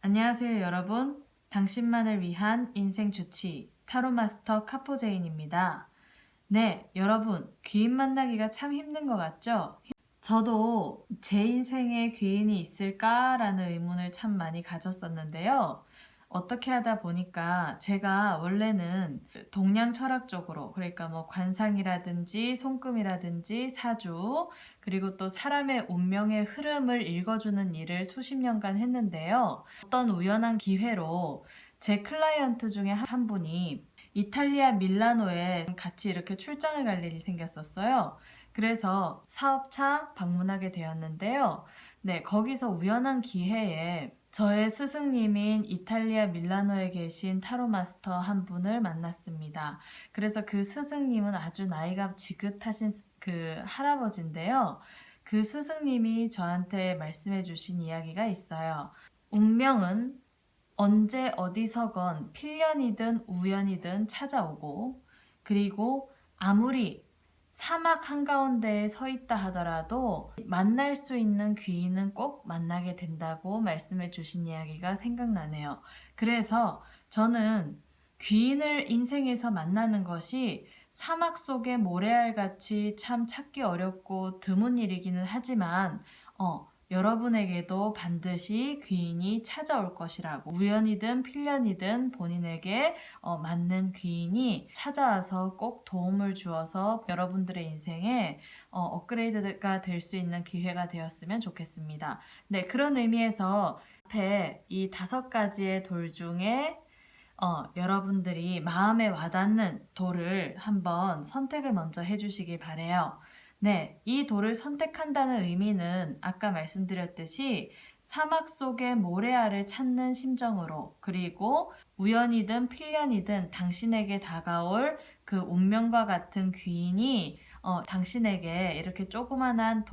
안녕하세요, 여러분. 당신만을 위한 인생 주치 타로 마스터 카포제인입니다. 네, 여러분, 귀인 만나기가 참 힘든 것 같죠? 저도 제 인생에 귀인이 있을까라는 의문을 참 많이 가졌었는데요. 어떻게 하다 보니까 제가 원래는 동양 철학 쪽으로, 그러니까 뭐 관상이라든지 손금이라든지 사주, 그리고 또 사람의 운명의 흐름을 읽어주는 일을 수십 년간 했는데요. 어떤 우연한 기회로 제 클라이언트 중에 한 분이 이탈리아 밀라노에 같이 이렇게 출장을 갈 일이 생겼었어요. 그래서 사업차 방문하게 되었는데요. 네, 거기서 우연한 기회에 저의 스승님인 이탈리아 밀라노에 계신 타로 마스터 한 분을 만났습니다. 그래서 그 스승님은 아주 나이가 지긋하신 그 할아버지인데요. 그 스승님이 저한테 말씀해 주신 이야기가 있어요. 운명은 언제 어디서건 필연이든 우연이든 찾아오고, 그리고 아무리 사막 한가운데에 서 있다 하더라도 만날 수 있는 귀인은 꼭 만나게 된다고 말씀해 주신 이야기가 생각나네요. 그래서 저는 귀인을 인생에서 만나는 것이 사막 속의 모래알같이 참 찾기 어렵고 드문 일이기는 하지만 여러분에게도 반드시 귀인이 찾아올 것이라고, 우연이든 필연이든 본인에게 맞는 귀인이 찾아와서 꼭 도움을 주어서 여러분들의 인생에 업그레이드가 될 수 있는 기회가 되었으면 좋겠습니다. 네, 그런 의미에서 앞에 이 5가지의 돌 중에 여러분들이 마음에 와닿는 돌을 한번 선택을 먼저 해주시기 바래요. 네, 이 돌을 선택한다는 의미는 아까 말씀드렸듯이 사막 속의 모래알을 찾는 심정으로, 그리고 우연이든 필연이든 당신에게 다가올 그 운명과 같은 귀인이 당신에게 이렇게 조그만한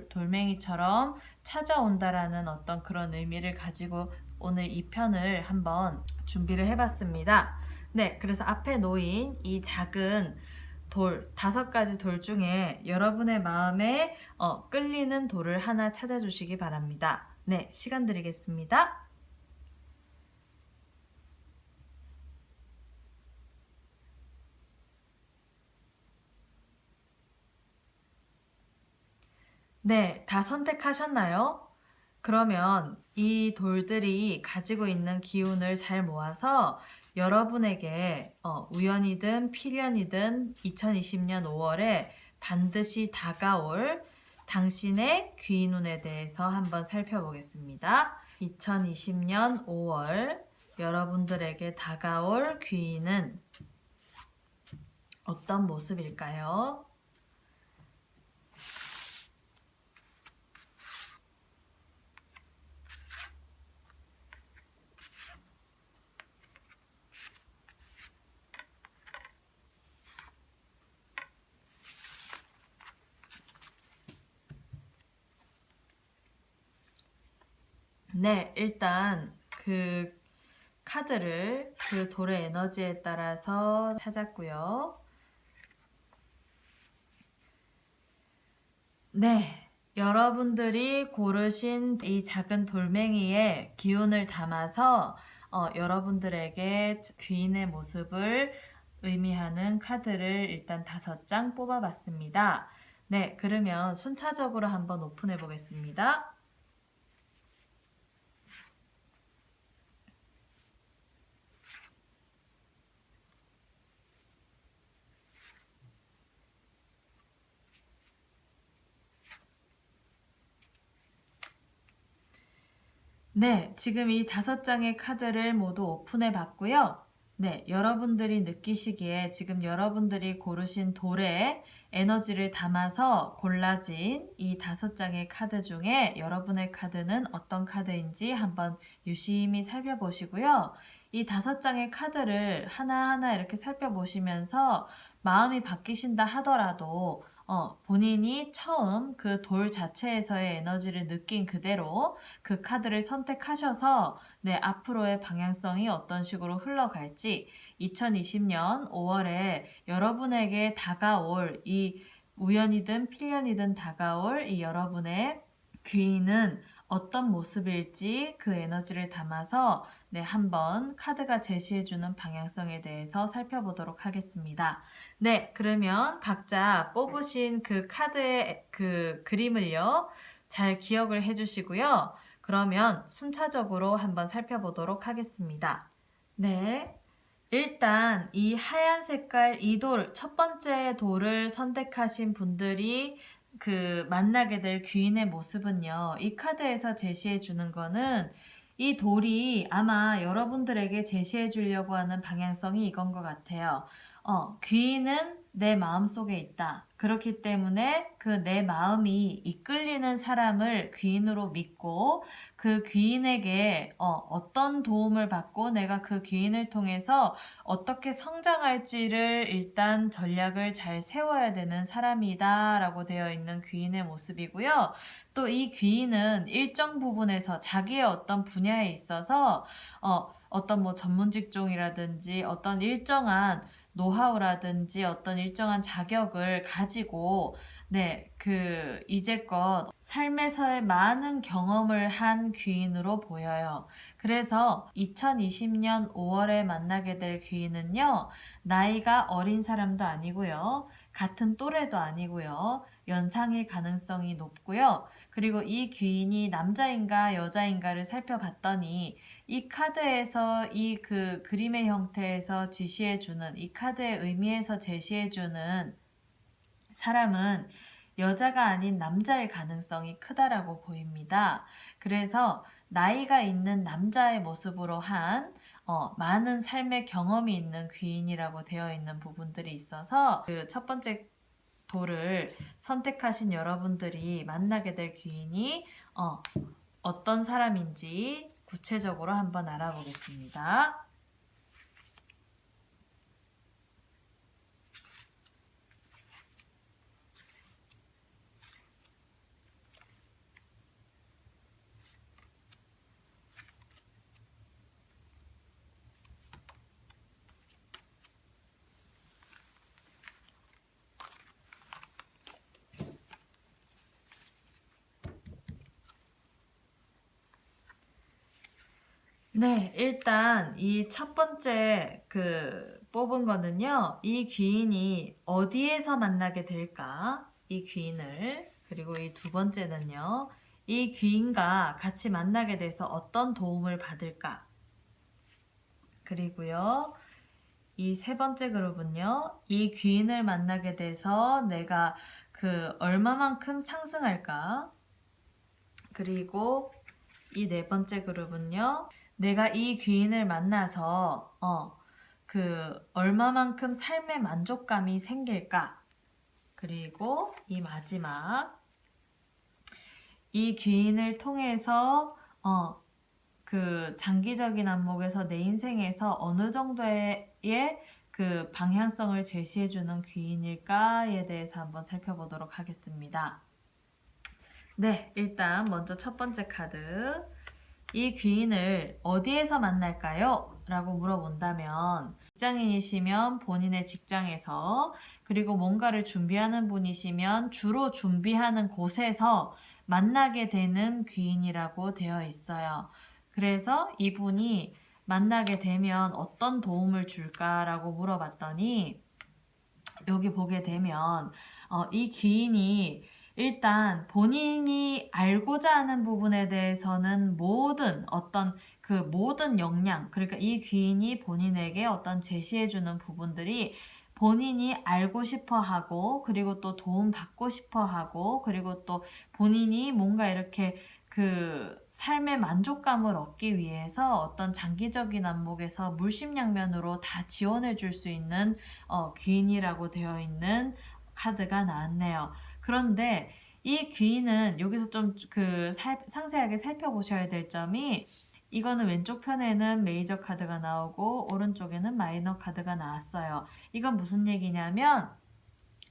돌멩이처럼 찾아온다라는 어떤 그런 의미를 가지고 오늘 이 편을 한번 준비를 해봤습니다. 네, 그래서 앞에 놓인 이 작은 돌, 5가지 돌 중에 여러분의 마음에 끌리는 돌을 하나 찾아주시기 바랍니다. 네, 시간 드리겠습니다. 네, 다 선택하셨나요? 그러면 이 돌들이 가지고 있는 기운을 잘 모아서 여러분에게 우연이든 필연이든 2020년 5월에 반드시 다가올 당신의 귀인운에 대해서 한번 살펴보겠습니다. 2020년 5월 여러분들에게 다가올 귀인은 어떤 모습일까요? 네, 일단 그 카드를 그 돌의 에너지에 따라서 찾았고요. 네, 여러분들이 고르신 이 작은 돌멩이에 기운을 담아서 여러분들에게 귀인의 모습을 의미하는 카드를 일단 5장 뽑아봤습니다. 네, 그러면 순차적으로 한번 오픈해 보겠습니다. 네, 지금 이 5장의 카드를 모두 오픈해 봤고요. 네, 여러분들이 느끼시기에 지금 여러분들이 고르신 돌에 에너지를 담아서 골라진 이 5장의 카드 중에 여러분의 카드는 어떤 카드인지 한번 유심히 살펴보시고요. 이 5장의 카드를 하나하나 이렇게 살펴보시면서 마음이 바뀌신다 하더라도 본인이 처음 그 돌 자체에서의 에너지를 느낀 그대로 그 카드를 선택하셔서 네, 앞으로의 방향성이 어떤 식으로 흘러갈지 2020년 5월에 여러분에게 다가올 이 우연이든 필연이든 다가올 이 여러분의 귀인은 어떤 모습일지 그 에너지를 담아서 한번 카드가 제시해주는 방향성에 대해서 살펴보도록 하겠습니다. 네, 그러면 각자 뽑으신 그 카드의 그 그림을요, 잘 기억을 해주시고요. 그러면 순차적으로 한번 살펴보도록 하겠습니다. 네. 일단 이 하얀 색깔 이 돌, 첫 번째 돌을 선택하신 분들이 그 만나게 될 귀인의 모습은요. 이 카드에서 제시해 주는 거는 이 돌이 아마 여러분들에게 제시해 주려고 하는 방향성이 이건 것 같아요. 귀인은 내 마음속에 있다. 그렇기 때문에 그 내 마음이 이끌리는 사람을 귀인으로 믿고 그 귀인에게 어떤 도움을 받고 내가 그 귀인을 통해서 어떻게 성장할지를 일단 전략을 잘 세워야 되는 사람이다 라고 되어 있는 귀인의 모습이고요. 또 이 귀인은 일정 부분에서 자기의 어떤 분야에 있어서 어떤 뭐 전문 직종이라든지 어떤 일정한 노하우라든지 어떤 일정한 자격을 가지고 그 이제껏 삶에서의 많은 경험을 한 귀인으로 보여요. 그래서 2020년 5월에 만나게 될 귀인은요, 나이가 어린 사람도 아니고요, 같은 또래도 아니고요, 연상일 가능성이 높고요. 그리고 이 귀인이 남자인가 여자인가를 살펴봤더니 이 카드에서 이 그 그림의 형태에서 지시해주는 이 카드의 의미에서 제시해주는 사람은 여자가 아닌 남자일 가능성이 크다라고 보입니다. 그래서 나이가 있는 남자의 모습으로 한 많은 삶의 경험이 있는 귀인이라고 되어 있는 부분들이 있어서 그 첫 번째 돌을 선택하신 여러분들이 만나게 될 귀인이 어떤 사람인지 구체적으로 한번 알아보겠습니다. 네, 일단 이 첫 번째 그 뽑은 거는요, 이 귀인이 어디에서 만나게 될까? 이 귀인을. 그리고 이 두 번째는요, 이 귀인과 같이 만나게 돼서 어떤 도움을 받을까? 그리고요, 이 세 번째 그룹은요, 이 귀인을 만나게 돼서 내가 그 얼마만큼 상승할까? 그리고 이 네 번째 그룹은요, 내가 이 귀인을 만나서 그 얼마만큼 삶의 만족감이 생길까? 그리고 이 마지막 이 귀인을 통해서 그 장기적인 안목에서 내 인생에서 어느 정도의 그 방향성을 제시해주는 귀인일까에 대해서 한번 살펴보도록 하겠습니다. 네, 일단 먼저 첫 번째 카드. 이 귀인을 어디에서 만날까요? 라고 물어본다면 직장인이시면 본인의 직장에서, 그리고 뭔가를 준비하는 분이시면 주로 준비하는 곳에서 만나게 되는 귀인이라고 되어 있어요. 그래서 이분이 만나게 되면 어떤 도움을 줄까라고 물어봤더니 여기 보게 되면 이 귀인이 일단 본인이 알고자 하는 부분에 대해서는 모든 역량, 그러니까 이 귀인이 본인에게 어떤 제시해주는 부분들이 본인이 알고 싶어 하고, 그리고 또 도움 받고 싶어 하고, 그리고 또 본인이 뭔가 이렇게 그 삶의 만족감을 얻기 위해서 어떤 장기적인 안목에서 물심양면으로 다 지원해 줄 수 있는 귀인이라고 되어 있는 카드가 나왔네요. 그런데 이 귀인은 여기서 좀 그 상세하게 살펴보셔야 될 점이, 이거는 왼쪽 편에는 메이저 카드가 나오고 오른쪽에는 마이너 카드가 나왔어요. 이건 무슨 얘기냐면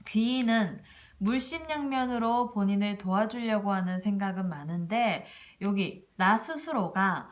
귀인은 물심양면으로 본인을 도와주려고 하는 생각은 많은데 여기 나 스스로가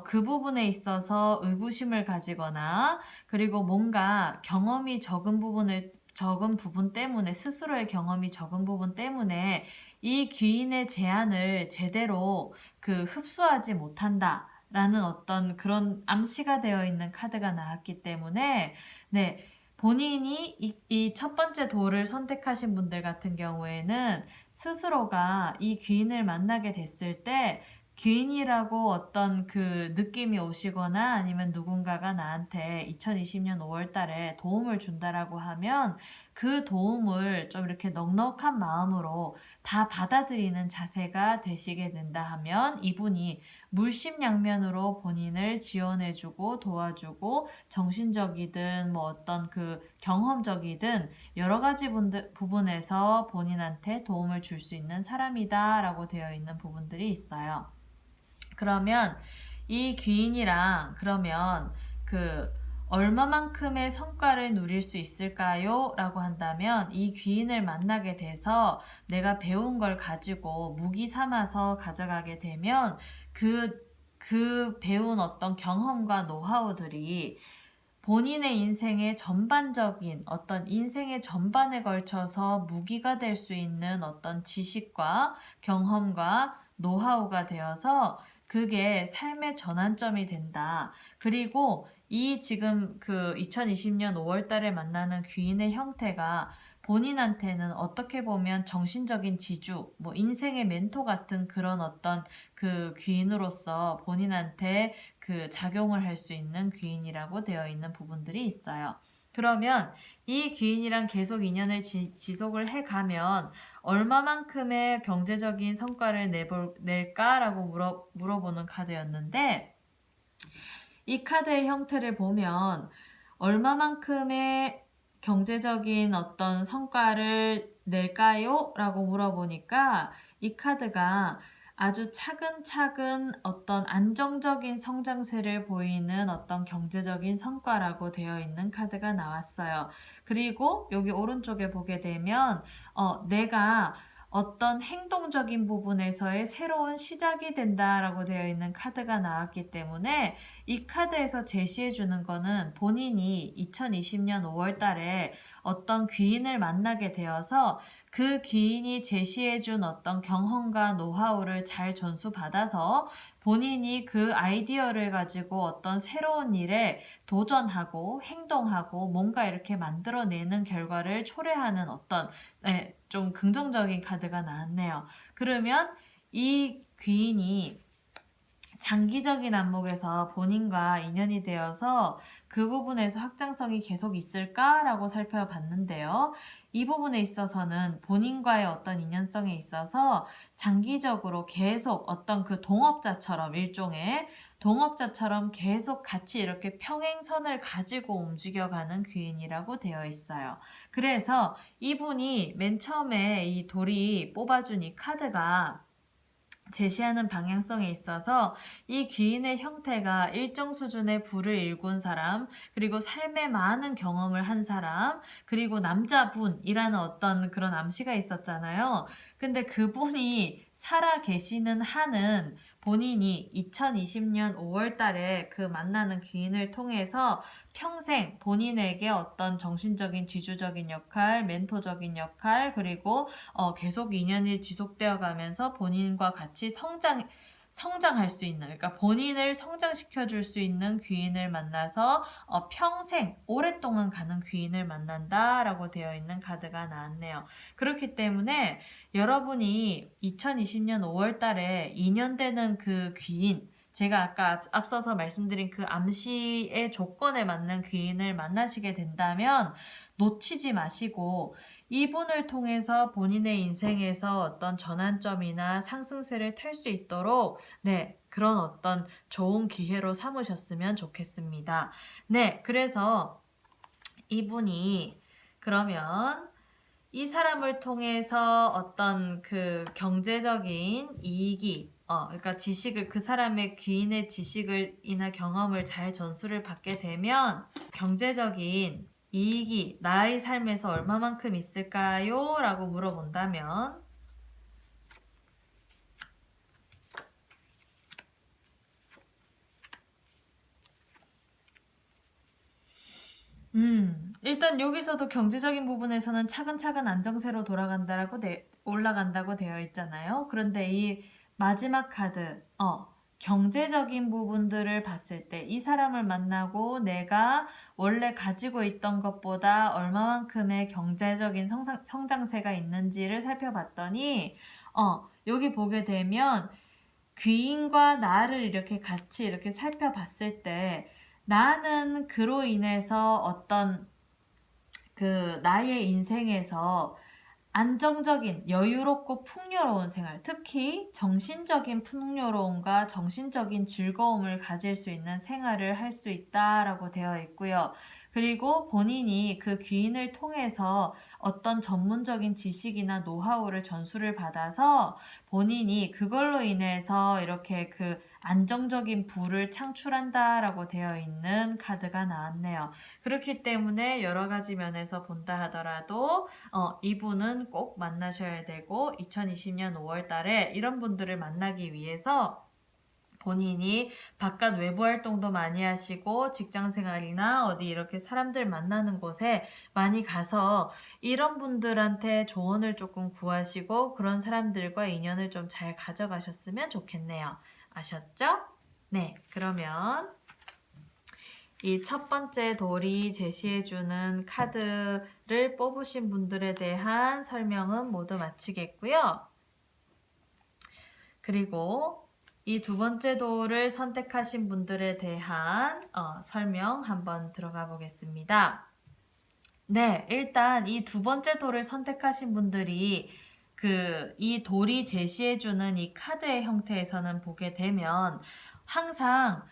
그 부분에 있어서 의구심을 가지거나, 그리고 뭔가 경험이 적은 부분을 적은 부분 때문에, 스스로의 경험이 적은 부분 때문에 이 귀인의 제안을 제대로 흡수하지 못한다 라는 어떤 그런 암시가 되어 있는 카드가 나왔기 때문에, 네, 본인이 이 첫 번째 도를 선택하신 분들 같은 경우에는 스스로가 이 귀인을 만나게 됐을 때 귀인이라고 어떤 느낌이 오시거나 아니면 누군가가 나한테 2020년 5월 달에 도움을 준다라고 하면 그 도움을 좀 이렇게 넉넉한 마음으로 다 받아들이는 자세가 되시게 된다 하면 이분이 물심양면으로 본인을 지원해주고 도와주고 정신적이든 뭐 어떤 경험적이든 여러 가지 부분에서 본인한테 도움을 줄 수 있는 사람이다 라고 되어 있는 부분들이 있어요. 그러면 이 귀인이랑 그러면 얼마만큼의 성과를 누릴 수 있을까요? 라고 한다면 이 귀인을 만나게 돼서 내가 배운 걸 가지고 무기 삼아서 가져가게 되면 그 배운 어떤 경험과 노하우들이 본인의 인생의 전반적인 어떤 인생의 전반에 걸쳐서 무기가 될 수 있는 어떤 지식과 경험과 노하우가 되어서 그게 삶의 전환점이 된다. 그리고 이 지금 2020년 5월 달에 만나는 귀인의 형태가 본인한테는 어떻게 보면 정신적인 지주, 뭐 인생의 멘토 같은 그런 어떤 귀인으로서 본인한테 작용을 할 수 있는 귀인이라고 되어 있는 부분들이 있어요. 그러면 이 귀인이랑 계속 인연을 지속을 해가면 얼마만큼의 경제적인 성과를 낼까라고 물어보는 카드였는데, 이 카드의 형태를 보면 얼마만큼의 경제적인 어떤 성과를 낼까요? 라고 물어보니까 이 카드가 아주 차근차근 어떤 안정적인 성장세를 보이는 어떤 경제적인 성과라고 되어 있는 카드가 나왔어요. 그리고 여기 오른쪽에 보게 되면 내가 어떤 행동적인 부분에서의 새로운 시작이 된다라고 되어 있는 카드가 나왔기 때문에 이 카드에서 제시해 주는 거는 본인이 2020년 5월 달에 어떤 귀인을 만나게 되어서 그 귀인이 제시해 준 어떤 경험과 노하우를 잘 전수받아서 본인이 그 아이디어를 가지고 어떤 새로운 일에 도전하고 행동하고 뭔가 이렇게 만들어내는 결과를 초래하는 어떤 좀 긍정적인 카드가 나왔네요. 그러면 이 귀인이 장기적인 안목에서 본인과 인연이 되어서 그 부분에서 확장성이 계속 있을까라고 살펴봤는데요. 이 부분에 있어서는 본인과의 어떤 인연성에 있어서 장기적으로 계속 어떤 동업자처럼 일종의 동업자처럼 계속 같이 이렇게 평행선을 가지고 움직여가는 귀인이라고 되어 있어요. 그래서 이분이 맨 처음에 이 돌이 뽑아준 이 카드가 제시하는 방향성에 있어서 이 귀인의 형태가 일정 수준의 부를 일군 사람, 그리고 삶에 많은 경험을 한 사람, 그리고 남자분이라는 어떤 그런 암시가 있었잖아요. 근데 그분이 살아 계시는 한은 본인이 2020년 5월 달에 만나는 귀인을 통해서 평생 본인에게 어떤 정신적인 지주적인 역할, 멘토적인 역할, 그리고 계속 인연이 지속되어 가면서 본인과 같이 성장할 수 있는, 그러니까 본인을 성장시켜 줄 수 있는 귀인을 만나서 평생 오랫동안 가는 귀인을 만난다라고 되어 있는 카드가 나왔네요. 그렇기 때문에 여러분이 2020년 5월 달에 2년 되는 귀인, 제가 아까 앞서서 말씀드린 암시의 조건에 맞는 귀인을 만나시게 된다면 놓치지 마시고 이분을 통해서 본인의 인생에서 어떤 전환점이나 상승세를 탈 수 있도록 그런 어떤 좋은 기회로 삼으셨으면 좋겠습니다. 그래서 이분이 그러면 이 사람을 통해서 어떤 경제적인 이익이 그러니까 지식을 그 사람의 귀인의 지식을이나 경험을 잘 전수를 받게 되면 경제적인 이익이 나의 삶에서 얼마만큼 있을까요? 라고 물어본다면 일단 여기서도 경제적인 부분에서는 차근차근 안정세로 올라간다고 되어 있잖아요. 그런데 이 마지막 카드, 경제적인 부분들을 봤을 때 이 사람을 만나고 내가 원래 가지고 있던 것보다 얼마만큼의 경제적인 성장세가 있는지를 살펴봤더니, 여기 보게 되면 귀인과 나를 이렇게 같이 이렇게 살펴봤을 때 나는 그로 인해서 어떤 나의 인생에서 안정적인, 여유롭고 풍요로운 생활, 특히 정신적인 풍요로움과 정신적인 즐거움을 가질 수 있는 생활을 할 수 있다라고 되어 있고요. 그리고 본인이 그 귀인을 통해서 어떤 전문적인 지식이나 노하우를 전수를 받아서 본인이 그걸로 인해서 이렇게 안정적인 부를 창출한다라고 되어 있는 카드가 나왔네요. 그렇기 때문에 여러 가지 면에서 본다 하더라도 이분은 꼭 만나셔야 되고 2020년 5월 달에 이런 분들을 만나기 위해서 본인이 바깥 외부 활동도 많이 하시고 직장 생활이나 어디 이렇게 사람들 만나는 곳에 많이 가서 이런 분들한테 조언을 조금 구하시고 그런 사람들과 인연을 좀 잘 가져가셨으면 좋겠네요. 아셨죠? 네, 그러면 이 첫 번째 돌이 제시해주는 카드를 뽑으신 분들에 대한 설명은 모두 마치겠고요. 그리고 이 두 번째 돌을 선택하신 분들에 대한 설명 한번 들어가 보겠습니다. 네, 일단 이 두 번째 돌을 선택하신 분들이 이 돌이 제시해주는 이 카드의 형태에서는 보게 되면 항상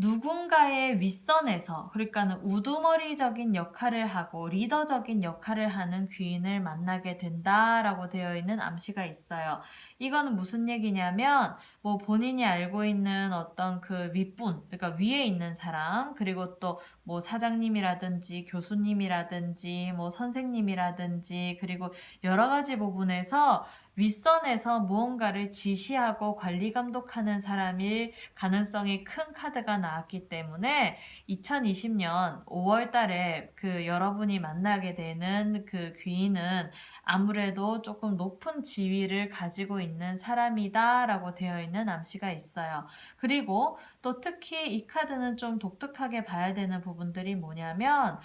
누군가의 윗선에서, 그러니까는 우두머리적인 역할을 하고 리더적인 역할을 하는 귀인을 만나게 된다라고 되어 있는 암시가 있어요. 이거는 무슨 얘기냐면 뭐 본인이 알고 있는 어떤 그 윗분, 그러니까 위에 있는 사람, 그리고 또 뭐 사장님이라든지 교수님이라든지 뭐 선생님이라든지 그리고 여러 가지 부분에서 윗선에서 무언가를 지시하고 관리 감독하는 사람일 가능성이 큰 카드가 나왔기 때문에 2020년 5월 달에 여러분이 만나게 되는 그 귀인은 아무래도 조금 높은 지위를 가지고 있는 사람이다라고 되어 있는 암시가 있어요. 그리고 또 특히 이 카드는 좀 독특하게 봐야 되는 부분들이 뭐냐면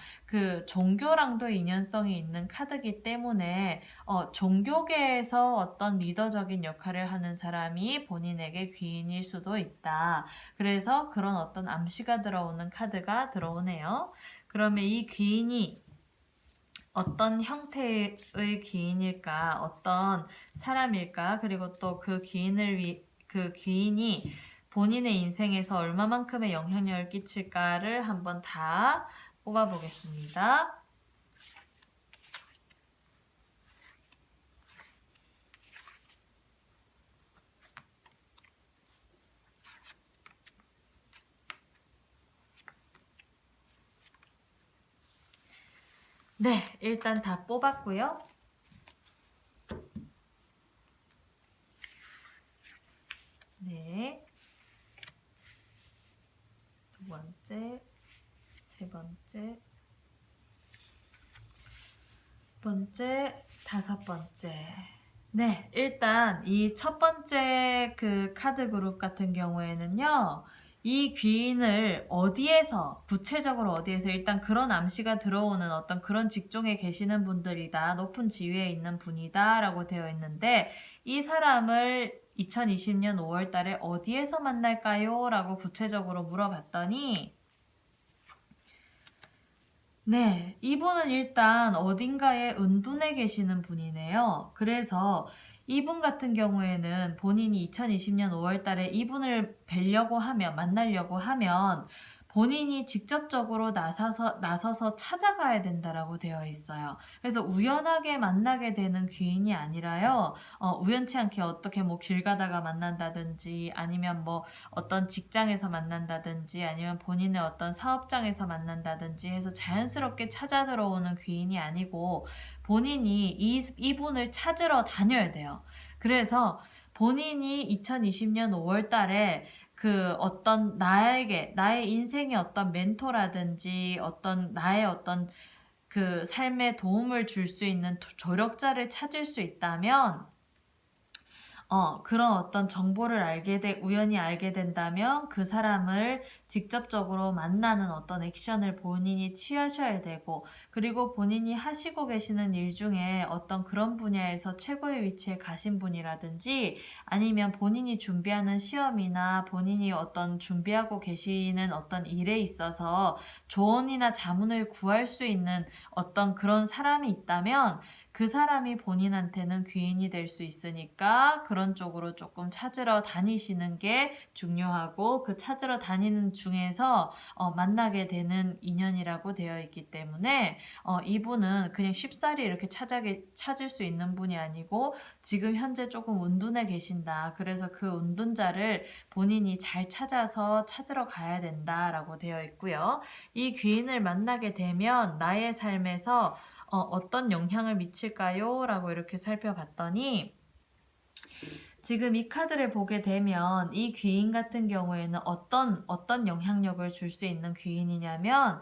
종교랑도 인연성이 있는 카드이기 때문에 종교계에서 어떤 리더적인 역할을 하는 사람이 본인에게 귀인일 수도 있다. 그래서 그런 어떤 암시가 들어오는 카드가 들어오네요. 그러면 이 귀인이 어떤 형태의 귀인일까, 어떤 사람일까, 그리고 또 그 귀인이 본인의 인생에서 얼마만큼의 영향력을 끼칠까를 한번 다 뽑아보겠습니다. 네, 일단 다 뽑았고요. 네. 두 번째, 세 번째, 다섯 번째. 네, 일단 이 첫 번째 카드 그룹 같은 경우에는요. 이 귀인을 구체적으로 어디에서 일단 그런 암시가 들어오는 어떤 그런 직종에 계시는 분들이다, 높은 지위에 있는 분이다 라고 되어 있는데 이 사람을 2020년 5월 달에 어디에서 만날까요? 라고 구체적으로 물어봤더니 네, 이분은 일단 어딘가에 은둔해 계시는 분이네요. 그래서 이분 같은 경우에는 본인이 2020년 5월 달에 이분을 만나려고 하면 본인이 직접적으로 나서서 찾아가야 된다라고 되어 있어요. 그래서 우연하게 만나게 되는 귀인이 아니라요, 우연치 않게 어떻게 뭐 길 가다가 만난다든지 아니면 뭐 어떤 직장에서 만난다든지 아니면 본인의 어떤 사업장에서 만난다든지 해서 자연스럽게 찾아 들어오는 귀인이 아니고 본인이 이분을 찾으러 다녀야 돼요. 그래서 본인이 2020년 5월 달에 나의 인생의 어떤 멘토라든지 나의 어떤 그 삶에 도움을 줄 수 있는 조력자를 찾을 수 있다면 그런 어떤 정보를 우연히 알게 된다면 그 사람을 직접적으로 만나는 어떤 액션을 본인이 취하셔야 되고, 그리고 본인이 하시고 계시는 일 중에 어떤 그런 분야에서 최고의 위치에 가신 분이라든지, 아니면 본인이 준비하는 시험이나 본인이 어떤 준비하고 계시는 어떤 일에 있어서 조언이나 자문을 구할 수 있는 어떤 그런 사람이 있다면 그 사람이 본인한테는 귀인이 될 수 있으니까 그런 쪽으로 조금 찾으러 다니시는 게 중요하고, 그 찾으러 다니는 중에서 만나게 되는 인연이라고 되어 있기 때문에 이분은 그냥 쉽사리 이렇게 찾을 수 있는 분이 아니고 지금 현재 조금 운둔해 계신다. 그래서 그 운둔자를 본인이 잘 찾아서 찾으러 가야 된다라고 되어 있고요. 이 귀인을 만나게 되면 나의 삶에서 어떤 영향을 미칠까요? 라고 이렇게 살펴봤더니, 지금 이 카드를 보게 되면 이 귀인 같은 경우에는 어떤 영향력을 줄 수 있는 귀인이냐면,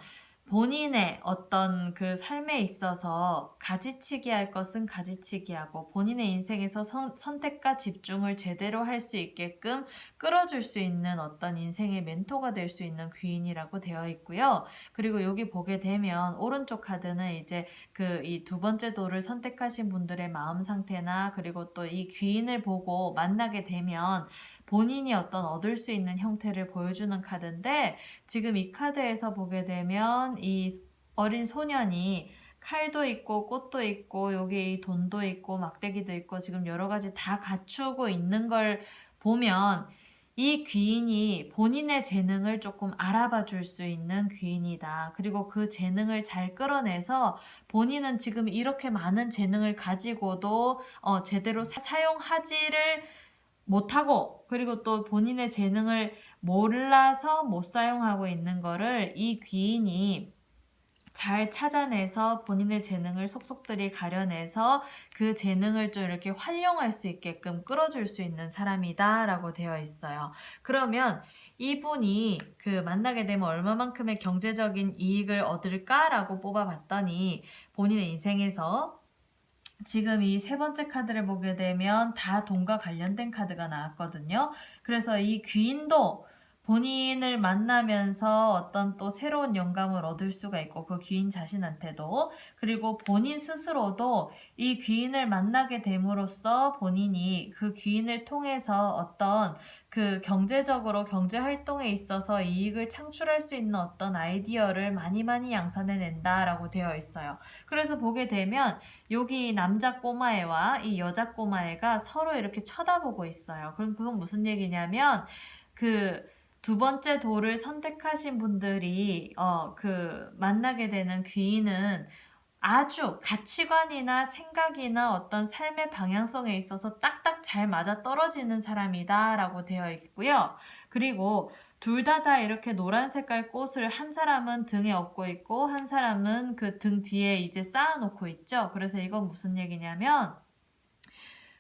본인의 어떤 그 삶에 있어서 가지치기 할 것은 가지치기 하고, 본인의 인생에서 선택과 집중을 제대로 할 수 있게끔 끌어줄 수 있는 어떤 인생의 멘토가 될 수 있는 귀인이라고 되어 있고요. 그리고 여기 보게 되면 오른쪽 카드는 이제 이 두 번째 도를 선택하신 분들의 마음 상태나, 그리고 또 이 귀인을 보고 만나게 되면 본인이 어떤 얻을 수 있는 형태를 보여주는 카드인데, 지금 이 카드에서 보게 되면 이 어린 소년이 칼도 있고 꽃도 있고 여기에 이 돈도 있고 막대기도 있고 지금 여러 가지 다 갖추고 있는 걸 보면 이 귀인이 본인의 재능을 조금 알아봐 줄 수 있는 귀인이다. 그리고 그 재능을 잘 끌어내서 본인은 지금 이렇게 많은 재능을 가지고도 제대로 사용하지를 못하고, 그리고 또 본인의 재능을 몰라서 못 사용하고 있는 거를 이 귀인이 잘 찾아내서 본인의 재능을 속속들이 가려내서 그 재능을 좀 이렇게 활용할 수 있게끔 끌어줄 수 있는 사람이다 라고 되어 있어요. 그러면 이분이 만나게 되면 얼마만큼의 경제적인 이익을 얻을까라고 뽑아봤더니, 본인의 인생에서 지금 이 세 번째 카드를 보게 되면 다 돈과 관련된 카드가 나왔거든요. 그래서 이 귀인도 본인을 만나면서 어떤 또 새로운 영감을 얻을 수가 있고, 그 귀인 자신한테도, 그리고 본인 스스로도 이 귀인을 만나게 됨으로써 본인이 그 귀인을 통해서 어떤 경제적으로 경제 활동에 있어서 이익을 창출할 수 있는 어떤 아이디어를 많이 양산해낸다라고 되어 있어요. 그래서 보게 되면 여기 남자 꼬마애와 이 여자 꼬마애가 서로 이렇게 쳐다보고 있어요. 그럼 그건 무슨 얘기냐면, 두 번째 도를 선택하신 분들이 만나게 되는 귀인은 아주 가치관이나 생각이나 어떤 삶의 방향성에 있어서 딱딱 잘 맞아 떨어지는 사람이다 라고 되어 있고요. 그리고 둘 다 이렇게 노란 색깔 꽃을 한 사람은 등에 업고 있고 한 사람은 그 등 뒤에 이제 쌓아놓고 있죠. 그래서 이건 무슨 얘기냐면,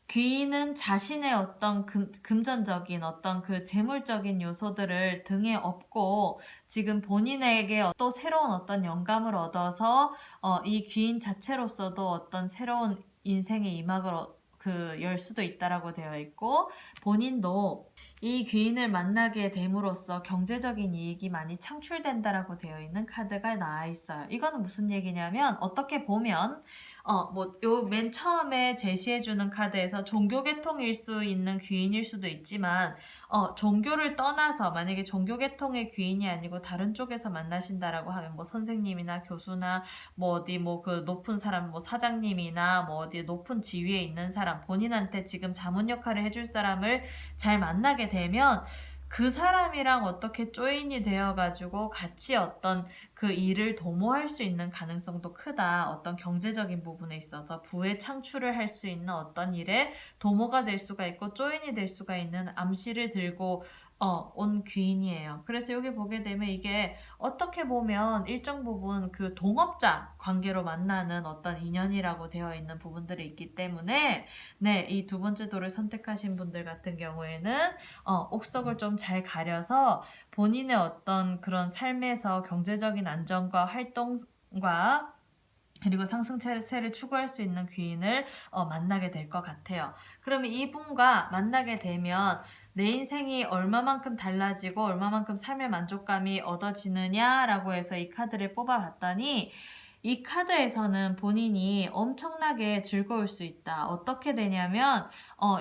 귀인은 자신의 어떤 금전적인 어떤 재물적인 요소들을 등에 업고 지금 본인에게 또 새로운 어떤 영감을 얻어서 이 귀인 자체로서도 어떤 새로운 인생의 이막을 열 수도 있다라고 되어 있고, 본인도 이 귀인을 만나게 됨으로써 경제적인 이익이 많이 창출된다라고 되어 있는 카드가 나와 있어요. 이거는 무슨 얘기냐면, 어떻게 보면 요 맨 처음에 제시해주는 카드에서 종교계통일 수 있는 귀인일 수도 있지만, 종교를 떠나서 만약에 종교계통의 귀인이 아니고 다른 쪽에서 만나신다라고 하면 선생님이나 교수나 어디 높은 사람 사장님이나 어디 높은 지위에 있는 사람, 본인한테 지금 자문 역할을 해줄 사람을 잘 만나게 되면 그 사람이랑 어떻게 조인이 되어가지고 같이 어떤 일을 도모할 수 있는 가능성도 크다. 어떤 경제적인 부분에 있어서 부의 창출을 할 수 있는 어떤 일에 도모가 될 수가 있고 조인이 될 수가 있는 암시를 들고 온 귀인이에요. 그래서 여기 보게 되면 이게 어떻게 보면 일정 부분 동업자 관계로 만나는 어떤 인연이라고 되어 있는 부분들이 있기 때문에, 네, 이 두 번째 도를 선택하신 분들 같은 경우에는 옥석을 좀 잘 가려서 본인의 어떤 그런 삶에서 경제적인 안정과 활동과 그리고 상승세를 추구할 수 있는 귀인을 만나게 될 것 같아요. 그러면 이분과 만나게 되면 내 인생이 얼마만큼 달라지고 얼마만큼 삶의 만족감이 얻어지느냐라고 해서 이 카드를 뽑아봤더니 이 카드에서는 본인이 엄청나게 즐거울 수 있다. 어떻게 되냐면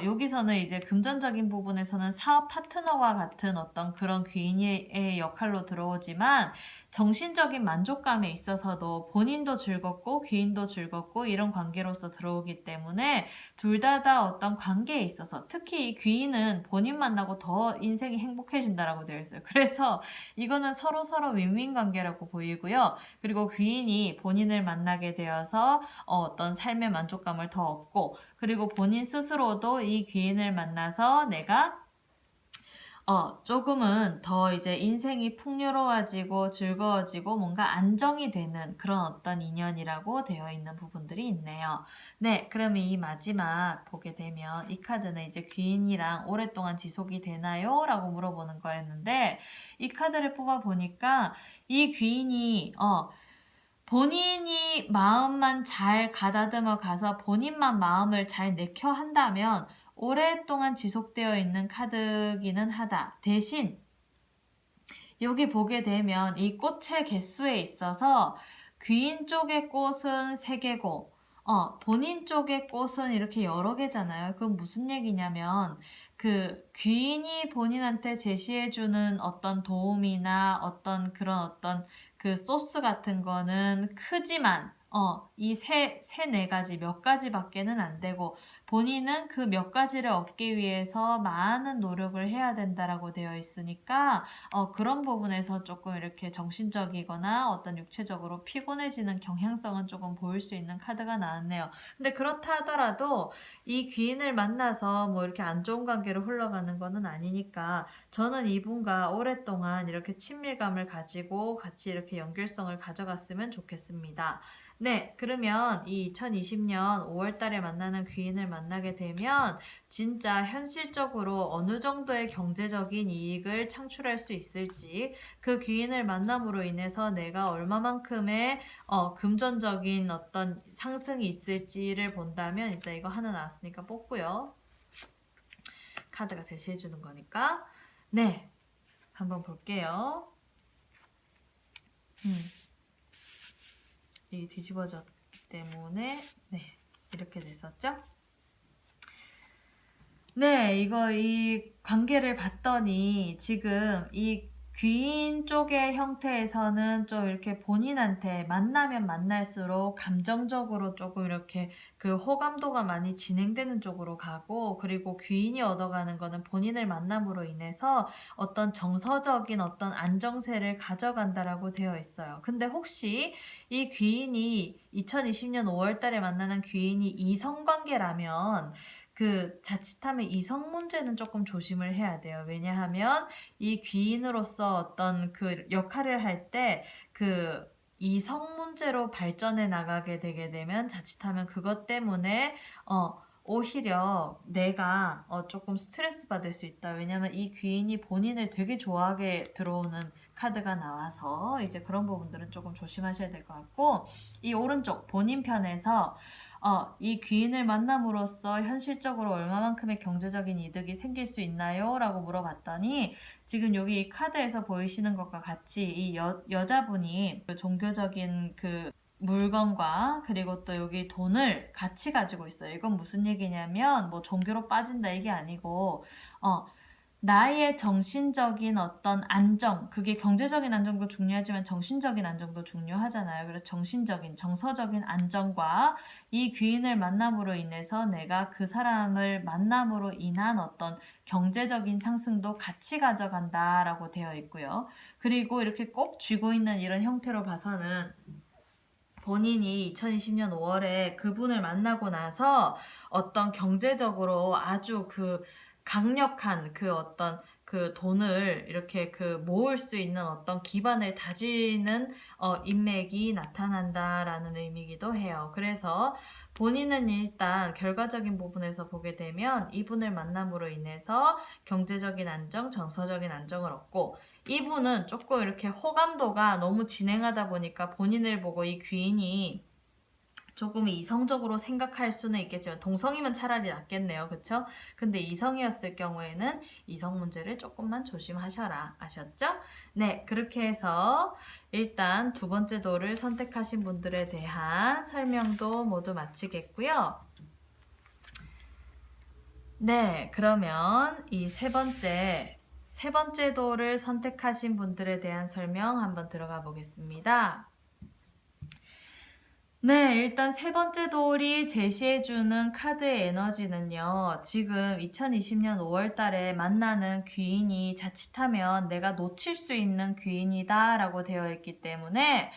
여기서는 이제 금전적인 부분에서는 사업 파트너와 같은 어떤 그런 귀인의 역할로 들어오지만 정신적인 만족감에 있어서도 본인도 즐겁고 귀인도 즐겁고 이런 관계로서 들어오기 때문에 둘 다 어떤 관계에 있어서 특히 이 귀인은 본인 만나고 더 인생이 행복해진다라고 되어 있어요. 그래서 이거는 서로 윈윈 관계라고 보이고요. 그리고 귀인이 본인을 만나게 되어서 어떤 삶의 만족감을 더 얻고 그리고 본인 스스로도 이 귀인을 만나서 내가 조금은 더 이제 인생이 풍요로워지고 즐거워지고 뭔가 안정이 되는 그런 어떤 인연이라고 되어 있는 부분들이 있네요. 네, 그러면 이 마지막 보게 되면 이 카드는 이제 귀인이랑 오랫동안 지속이 되나요? 라고 물어보는 거였는데 이 카드를 뽑아 보니까 이 귀인이 본인이 마음만 잘 가다듬어 가서 본인만 마음을 잘 내켜 한다면 오랫동안 지속되어 있는 카드기는 하다. 대신 여기 보게 되면 이 꽃의 개수에 있어서 귀인 쪽의 꽃은 3개고 본인 쪽의 꽃은 이렇게 여러 개잖아요. 그건 무슨 얘기냐면 그 귀인이 본인한테 제시해주는 어떤 도움이나 어떤 그런 어떤 그 소스 같은 거는 크지만 이 네 가지, 몇 가지밖에는 안 되고, 본인은 그 몇 가지를 얻기 위해서 많은 노력을 해야 된다라고 되어 있으니까, 그런 부분에서 조금 이렇게 정신적이거나 어떤 육체적으로 피곤해지는 경향성은 조금 보일 수 있는 카드가 나왔네요. 근데 그렇다 하더라도 이 귀인을 만나서 뭐 이렇게 안 좋은 관계로 흘러가는 거는 아니니까 저는 이분과 오랫동안 이렇게 친밀감을 가지고 같이 이렇게 연결성을 가져갔으면 좋겠습니다. 네, 그러면 이 2020년 5월 달에 만나는 귀인을 만나게 되면 진짜 현실적으로 어느 정도의 경제적인 이익을 창출할 수 있을지 그 귀인을 만남으로 인해서 내가 얼마만큼의 금전적인 어떤 상승이 있을지를 본다면 일단 이거 하나 나왔으니까 뽑고요. 카드가 제시해 주는 거니까 네, 한번 볼게요. 이 뒤집어졌기 때문에 네, 이렇게 됐었죠? 네, 이 관계를 봤더니 지금 이 귀인 쪽의 형태에서는 좀 이렇게 본인한테 만나면 만날수록 감정적으로 조금 이렇게 그 호감도가 많이 진행되는 쪽으로 가고 그리고 귀인이 얻어가는 거는 본인을 만남으로 인해서 어떤 정서적인 어떤 안정세를 가져간다라고 되어 있어요. 근데 혹시 이 귀인이 2020년 5월 달에 만나는 귀인이 이성관계라면 그 자칫하면 이성 문제는 조금 조심을 해야 돼요. 왜냐하면 이 귀인으로서 어떤 그 역할을 할 때 그 이성 문제로 발전해 나가게 되게 되면 자칫하면 그것 때문에 오히려 내가 조금 스트레스 받을 수 있다. 왜냐면 이 귀인이 본인을 되게 좋아하게 들어오는 카드가 나와서 이제 그런 부분들은 조금 조심하셔야 될 것 같고 이 오른쪽 본인 편에서 이 귀인을 만남으로써 현실적으로 얼마만큼의 경제적인 이득이 생길 수 있나요? 라고 물어봤더니 지금 여기 이 카드에서 보이시는 것과 같이 이 여자분이 그 종교적인 그 물건과 그리고 또 여기 돈을 같이 가지고 있어요. 이건 무슨 얘기냐면 뭐 종교로 빠진다 이게 아니고 나의 정신적인 어떤 안정, 그게 경제적인 안정도 중요하지만 정신적인 안정도 중요하잖아요. 그래서 정신적인, 정서적인 안정과 이 귀인을 만남으로 인해서 내가 그 사람을 만남으로 인한 어떤 경제적인 상승도 같이 가져간다라고 되어 있고요. 그리고 이렇게 꼭 쥐고 있는 이런 형태로 봐서는 본인이 2020년 5월에 그분을 만나고 나서 어떤 경제적으로 아주 그 강력한 그 어떤 그 돈을 이렇게 그 모을 수 있는 어떤 기반을 다지는 인맥이 나타난다라는 의미이기도 해요. 그래서 본인은 일단 결과적인 부분에서 보게 되면 이분을 만남으로 인해서 경제적인 안정, 정서적인 안정을 얻고 이분은 조금 이렇게 호감도가 너무 진행하다 보니까 본인을 보고 이 귀인이 조금 이성적으로 생각할 수는 있겠지만 동성이면 차라리 낫겠네요. 그쵸? 근데 이성이었을 경우에는 이성 문제를 조금만 조심하셔라. 아셨죠? 네, 그렇게 해서 일단 두 번째 도를 선택하신 분들에 대한 설명도 모두 마치겠고요. 네, 그러면 이 세 번째 도를 선택하신 분들에 대한 설명 한번 들어가 보겠습니다. 네, 일단 세 번째 돌이 제시해주는 카드의 에너지는요, 지금 2020년 5월 달에 만나는 귀인이 자칫하면 내가 놓칠 수 있는 귀인이다 라고 되어 있기 때문에,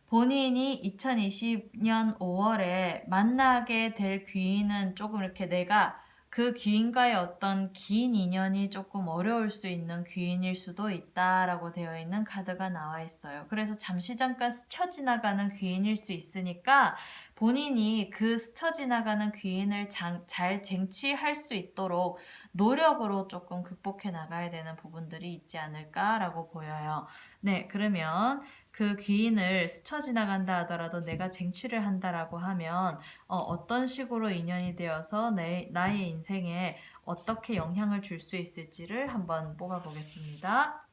본인이 2020년 5월에 만나게 될 귀인은 조금 이렇게 내가 그 귀인과의 어떤 긴 인연이 조금 어려울 수 있는 귀인일 수도 있다라고 되어 있는 카드가 나와 있어요. 그래서 잠시 잠깐 스쳐 지나가는 귀인일 수 있으니까 본인이 그 스쳐 지나가는 귀인을 잘 쟁취할 수 있도록 노력으로 조금 극복해 나가야 되는 부분들이 있지 않을까라고 보여요. 네, 그러면 그 귀인을 스쳐 지나간다 하더라도 내가 쟁취를 한다라고 하면 어떤 식으로 인연이 되어서 나의 인생에 어떻게 영향을 줄 수 있을지를 한번 뽑아 보겠습니다.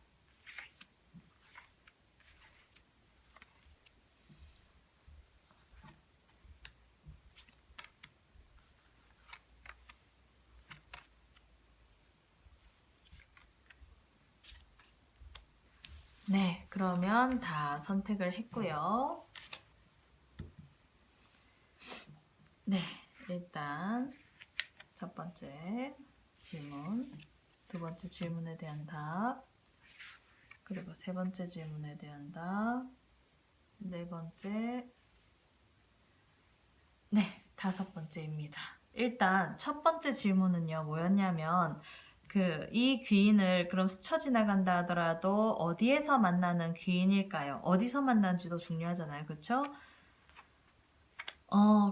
네, 그러면 다 선택을 했고요. 네, 일단 첫 번째 질문, 두 번째 질문에 대한 답, 그리고 세 번째 질문에 대한 답, 네 번째, 네, 다섯 번째입니다. 일단 첫 번째 질문은요, 뭐였냐면 이 귀인을 그럼 스쳐 지나간다 하더라도 어디에서 만나는 귀인일까요? 어디서 만나는지도 중요하잖아요. 그쵸?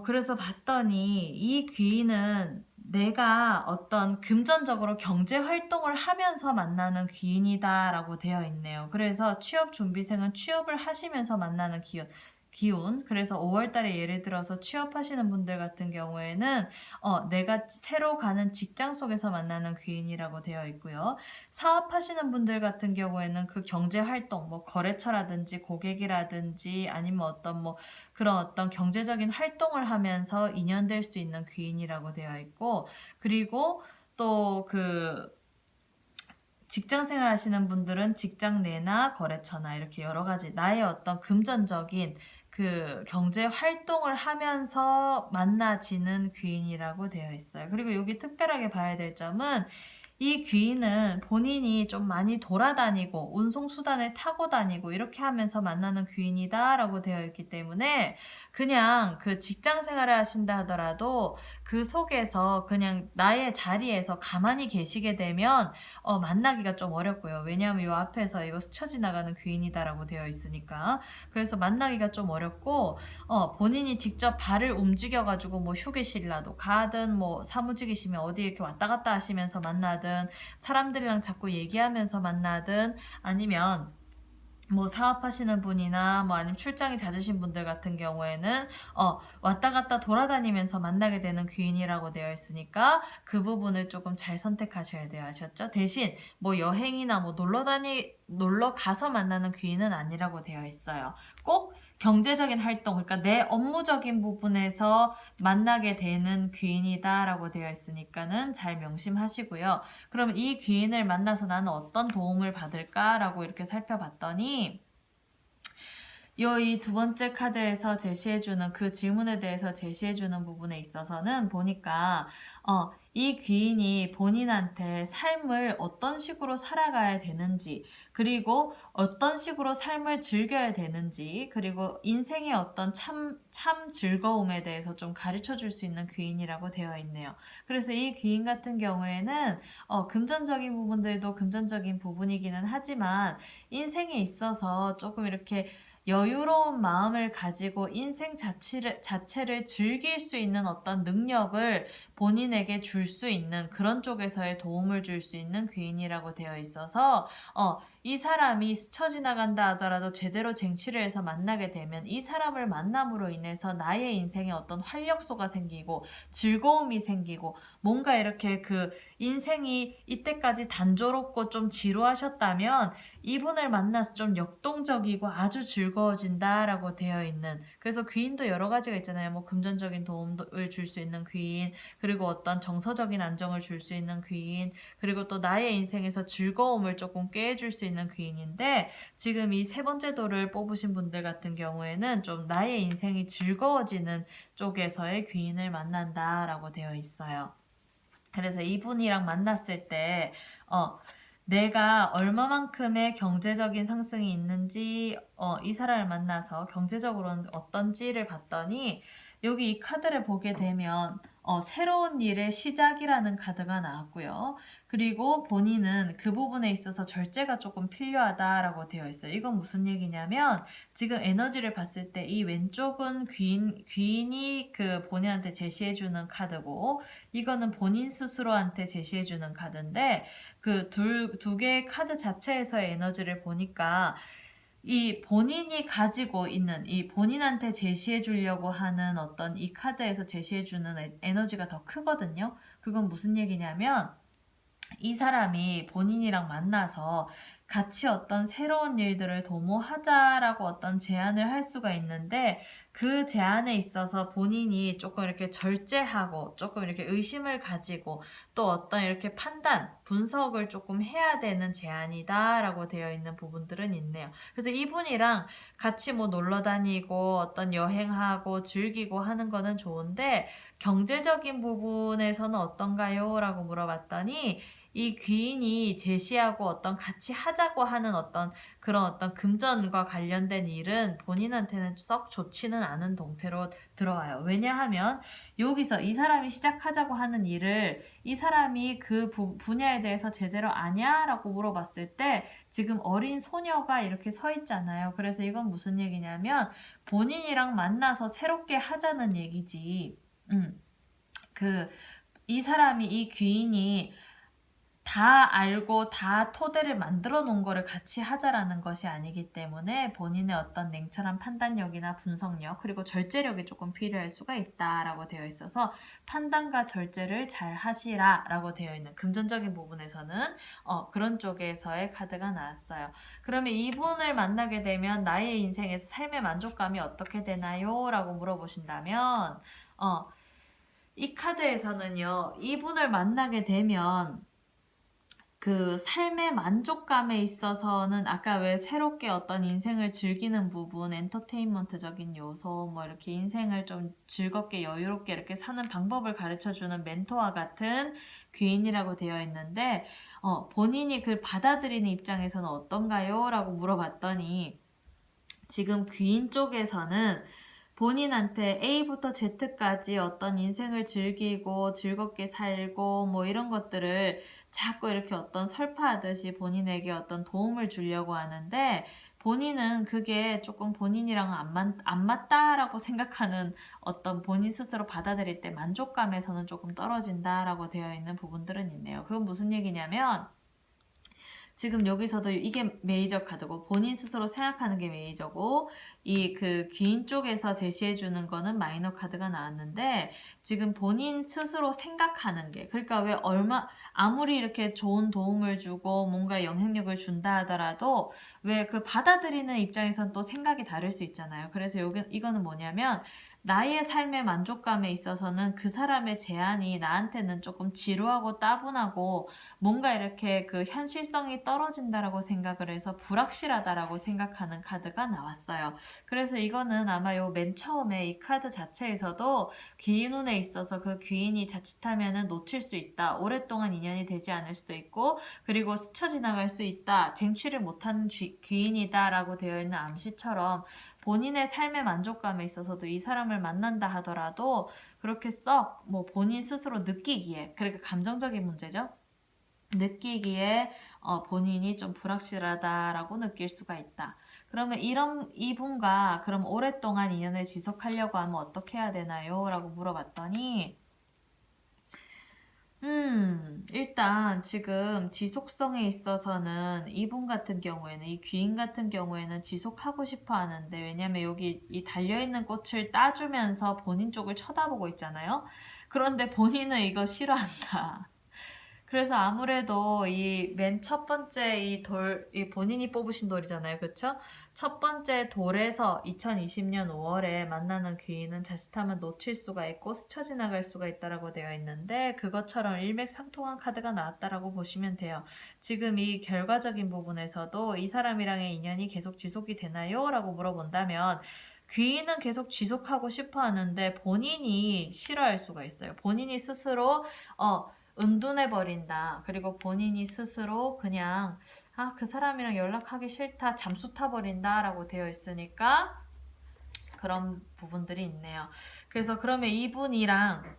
그래서 봤더니 이 귀인은 내가 어떤 금전적으로 경제 활동을 하면서 만나는 귀인이다라고 되어 있네요. 그래서 취업 준비생은 취업을 하시면서 만나는 기운. 그래서 5월 달에 예를 들어서 취업하시는 분들 같은 경우에는 내가 새로 가는 직장 속에서 만나는 귀인이라고 되어 있고요. 사업하시는 분들 같은 경우에는 그 경제 활동, 뭐 거래처라든지 고객이라든지 아니면 그런 어떤 경제적인 활동을 하면서 인연될 수 있는 귀인이라고 되어 있고, 그리고 또 직장 생활 하시는 분들은 직장 내나 거래처나 이렇게 여러 가지 나의 어떤 금전적인 경제 활동을 하면서 만나지는 귀인이라고 되어 있어요. 그리고 여기 특별하게 봐야 될 점은 이 귀인은 본인이 좀 많이 돌아다니고 운송수단을 타고 다니고 이렇게 하면서 만나는 귀인이다 라고 되어 있기 때문에 그냥 그 직장 생활을 하신다 하더라도 그 속에서 그냥 나의 자리에서 가만히 계시게 되면 만나기가 좀 어렵고요. 왜냐하면 이 앞에서 이거 스쳐 지나가는 귀인이다라고 되어 있으니까. 그래서 만나기가 좀 어렵고 본인이 직접 발을 움직여가지고 뭐 휴게실이라도 가든 뭐 사무직이시면 어디 이렇게 왔다 갔다 하시면서 만나든 사람들이랑 자꾸 얘기하면서 만나든 아니면 뭐 사업하시는 분이나 뭐 아니면 출장이 잦으신 분들 같은 경우에는 왔다 갔다 돌아다니면서 만나게 되는 귀인이라고 되어 있으니까 그 부분을 조금 잘 선택하셔야 돼요. 아셨죠? 대신 뭐 여행이나 뭐 놀러 가서 만나는 귀인은 아니라고 되어 있어요. 꼭 경제적인 활동, 그러니까 내 업무적인 부분에서 만나게 되는 귀인이다라고 되어 있으니까는 잘 명심하시고요. 그럼 이 귀인을 만나서 나는 어떤 도움을 받을까라고 이렇게 살펴봤더니 이 두 번째 카드에서 제시해주는 그 질문에 대해서 제시해주는 부분에 있어서는 보니까 이 귀인이 본인한테 삶을 어떤 식으로 살아가야 되는지 그리고 어떤 식으로 삶을 즐겨야 되는지 그리고 인생의 어떤 참 즐거움에 대해서 좀 가르쳐 줄 수 있는 귀인이라고 되어 있네요. 그래서 이 귀인 같은 경우에는 금전적인 부분들도 금전적인 부분이기는 하지만 인생에 있어서 조금 이렇게 여유로운 마음을 가지고 인생 자체를 즐길 수 있는 어떤 능력을 본인에게 줄 수 있는 그런 쪽에서의 도움을 줄 수 있는 귀인이라고 되어 있어서 이 사람이 스쳐 지나간다 하더라도 제대로 쟁취를 해서 만나게 되면 이 사람을 만남으로 인해서 나의 인생에 어떤 활력소가 생기고 즐거움이 생기고 뭔가 이렇게 그 인생이 이때까지 단조롭고 좀 지루하셨다면 이분을 만나서 좀 역동적이고 아주 즐거워진다라고 되어 있는, 그래서 귀인도 여러 가지가 있잖아요. 뭐 금전적인 도움을 줄 수 있는 귀인, 그리고 어떤 정서적인 안정을 줄 수 있는 귀인, 그리고 또 나의 인생에서 즐거움을 조금 꾀해줄 수 있는 귀인인데, 지금 이 세 번째 돌을 뽑으신 분들 같은 경우에는 좀 나의 인생이 즐거워지는 쪽에서의 귀인을 만난다라고 되어 있어요. 그래서 이분이랑 만났을 때 내가 얼마만큼의 경제적인 상승이 있는지, 이 사람을 만나서 경제적으로는 어떤지를 봤더니, 여기 이 카드를 보게 되면 새로운 일의 시작이라는 카드가 나왔고요. 그리고 본인은 그 부분에 있어서 절제가 조금 필요하다라고 되어 있어요. 이건 무슨 얘기냐면, 지금 에너지를 봤을 때 이 왼쪽은 귀인이 그 본인한테 제시해주는 카드고, 이거는 본인 스스로한테 제시해주는 카드인데, 그 두 개의 카드 자체에서의 에너지를 보니까 이 본인이 가지고 있는, 이 본인한테 제시해 주려고 하는 어떤 이 카드에서 제시해 주는 에너지가 더 크거든요. 그건 무슨 얘기냐면, 이 사람이 본인이랑 만나서 같이 어떤 새로운 일들을 도모하자라고 어떤 제안을 할 수가 있는데, 그 제안에 있어서 본인이 조금 이렇게 절제하고 조금 이렇게 의심을 가지고 또 어떤 이렇게 판단, 분석을 조금 해야 되는 제안이다라고 되어 있는 부분들은 있네요. 그래서 이분이랑 같이 뭐 놀러 다니고 어떤 여행하고 즐기고 하는 거는 좋은데, 경제적인 부분에서는 어떤가요? 라고 물어봤더니, 이 귀인이 제시하고 어떤 같이 하자고 하는 어떤 그런 어떤 금전과 관련된 일은 본인한테는 썩 좋지는 않은 동태로 들어와요. 왜냐하면 여기서 이 사람이 시작하자고 하는 일을 이 사람이 그 분야에 대해서 제대로 아냐? 라고 물어봤을 때 지금 어린 소녀가 이렇게 서 있잖아요. 그래서 이건 무슨 얘기냐면, 본인이랑 만나서 새롭게 하자는 얘기지. 이 사람이, 이 귀인이 다 알고 다 토대를 만들어 놓은 거를 같이 하자라는 것이 아니기 때문에 본인의 어떤 냉철한 판단력이나 분석력, 그리고 절제력이 조금 필요할 수가 있다라고 되어 있어서 판단과 절제를 잘 하시라라고 되어 있는, 금전적인 부분에서는 그런 쪽에서의 카드가 나왔어요. 그러면 이분을 만나게 되면 나의 인생에서 삶의 만족감이 어떻게 되나요? 라고 물어보신다면, 이 카드에서는요, 이분을 만나게 되면 그 삶의 만족감에 있어서는 아까 왜 새롭게 어떤 인생을 즐기는 부분, 엔터테인먼트적인 요소, 뭐 이렇게 인생을 좀 즐겁게 여유롭게 이렇게 사는 방법을 가르쳐주는 멘토와 같은 귀인이라고 되어 있는데, 본인이 그걸 받아들이는 입장에서는 어떤가요? 라고 물어봤더니, 지금 귀인 쪽에서는 본인한테 A부터 Z까지 어떤 인생을 즐기고 즐겁게 살고 뭐 이런 것들을 자꾸 이렇게 어떤 설파하듯이 본인에게 어떤 도움을 주려고 하는데, 본인은 그게 조금 본인이랑은 안 맞다라고 생각하는, 어떤 본인 스스로 받아들일 때 만족감에서는 조금 떨어진다라고 되어 있는 부분들은 있네요. 그건 무슨 얘기냐면, 지금 여기서도 이게 메이저 카드고 본인 스스로 생각하는 게 메이저고, 이 그 귀인 쪽에서 제시해 주는 거는 마이너 카드가 나왔는데, 지금 본인 스스로 생각하는 게, 그러니까 왜 아무리 이렇게 좋은 도움을 주고 뭔가 영향력을 준다 하더라도 왜 그 받아들이는 입장에선 또 생각이 다를 수 있잖아요. 그래서 이거는 뭐냐면, 나의 삶의 만족감에 있어서는 그 사람의 제안이 나한테는 조금 지루하고 따분하고 뭔가 이렇게 그 현실성이 떨어진다라고 생각을 해서 불확실하다라고 생각하는 카드가 나왔어요. 그래서 이거는 아마 요 맨 처음에 이 카드 자체에서도 귀인운에 있어서 그 귀인이 자칫하면은 놓칠 수 있다, 오랫동안 인연이 되지 않을 수도 있고, 그리고 스쳐 지나갈 수 있다, 쟁취를 못하는 귀인이다라고 되어 있는 암시처럼, 본인의 삶의 만족감에 있어서도 이 사람을 만난다 하더라도 그렇게 썩 뭐 본인 스스로 느끼기에, 그러니까 감정적인 문제죠. 느끼기에 본인이 좀 불확실하다라고 느낄 수가 있다. 그러면 이분과 그럼 오랫동안 인연을 지속하려고 하면 어떻게 해야 되나요? 라고 물어봤더니 일단 지금 지속성에 있어서는 이분 같은 경우에는, 이 귀인 같은 경우에는 지속하고 싶어 하는데, 왜냐면 여기 이 달려있는 꽃을 따주면서 본인 쪽을 쳐다보고 있잖아요. 그런데 본인은 이거 싫어한다. 그래서 아무래도 이 맨 첫 번째 이 본인이 뽑으신 돌이잖아요. 그쵸? 첫 번째 돌에서 2020년 5월에 만나는 귀인은 자칫하면 놓칠 수가 있고 스쳐 지나갈 수가 있다라고 되어 있는데, 그것처럼 일맥상통한 카드가 나왔다라고 보시면 돼요. 지금 이 결과적인 부분에서도 이 사람이랑의 인연이 계속 지속이 되나요? 라고 물어본다면, 귀인은 계속 지속하고 싶어 하는데 본인이 싫어할 수가 있어요. 본인이 스스로 은둔해버린다. 그리고 본인이 스스로 그냥 그 사람이랑 연락하기 싫다. 잠수 타버린다. 라고 되어 있으니까 그런 부분들이 있네요. 그래서 그러면 이분이랑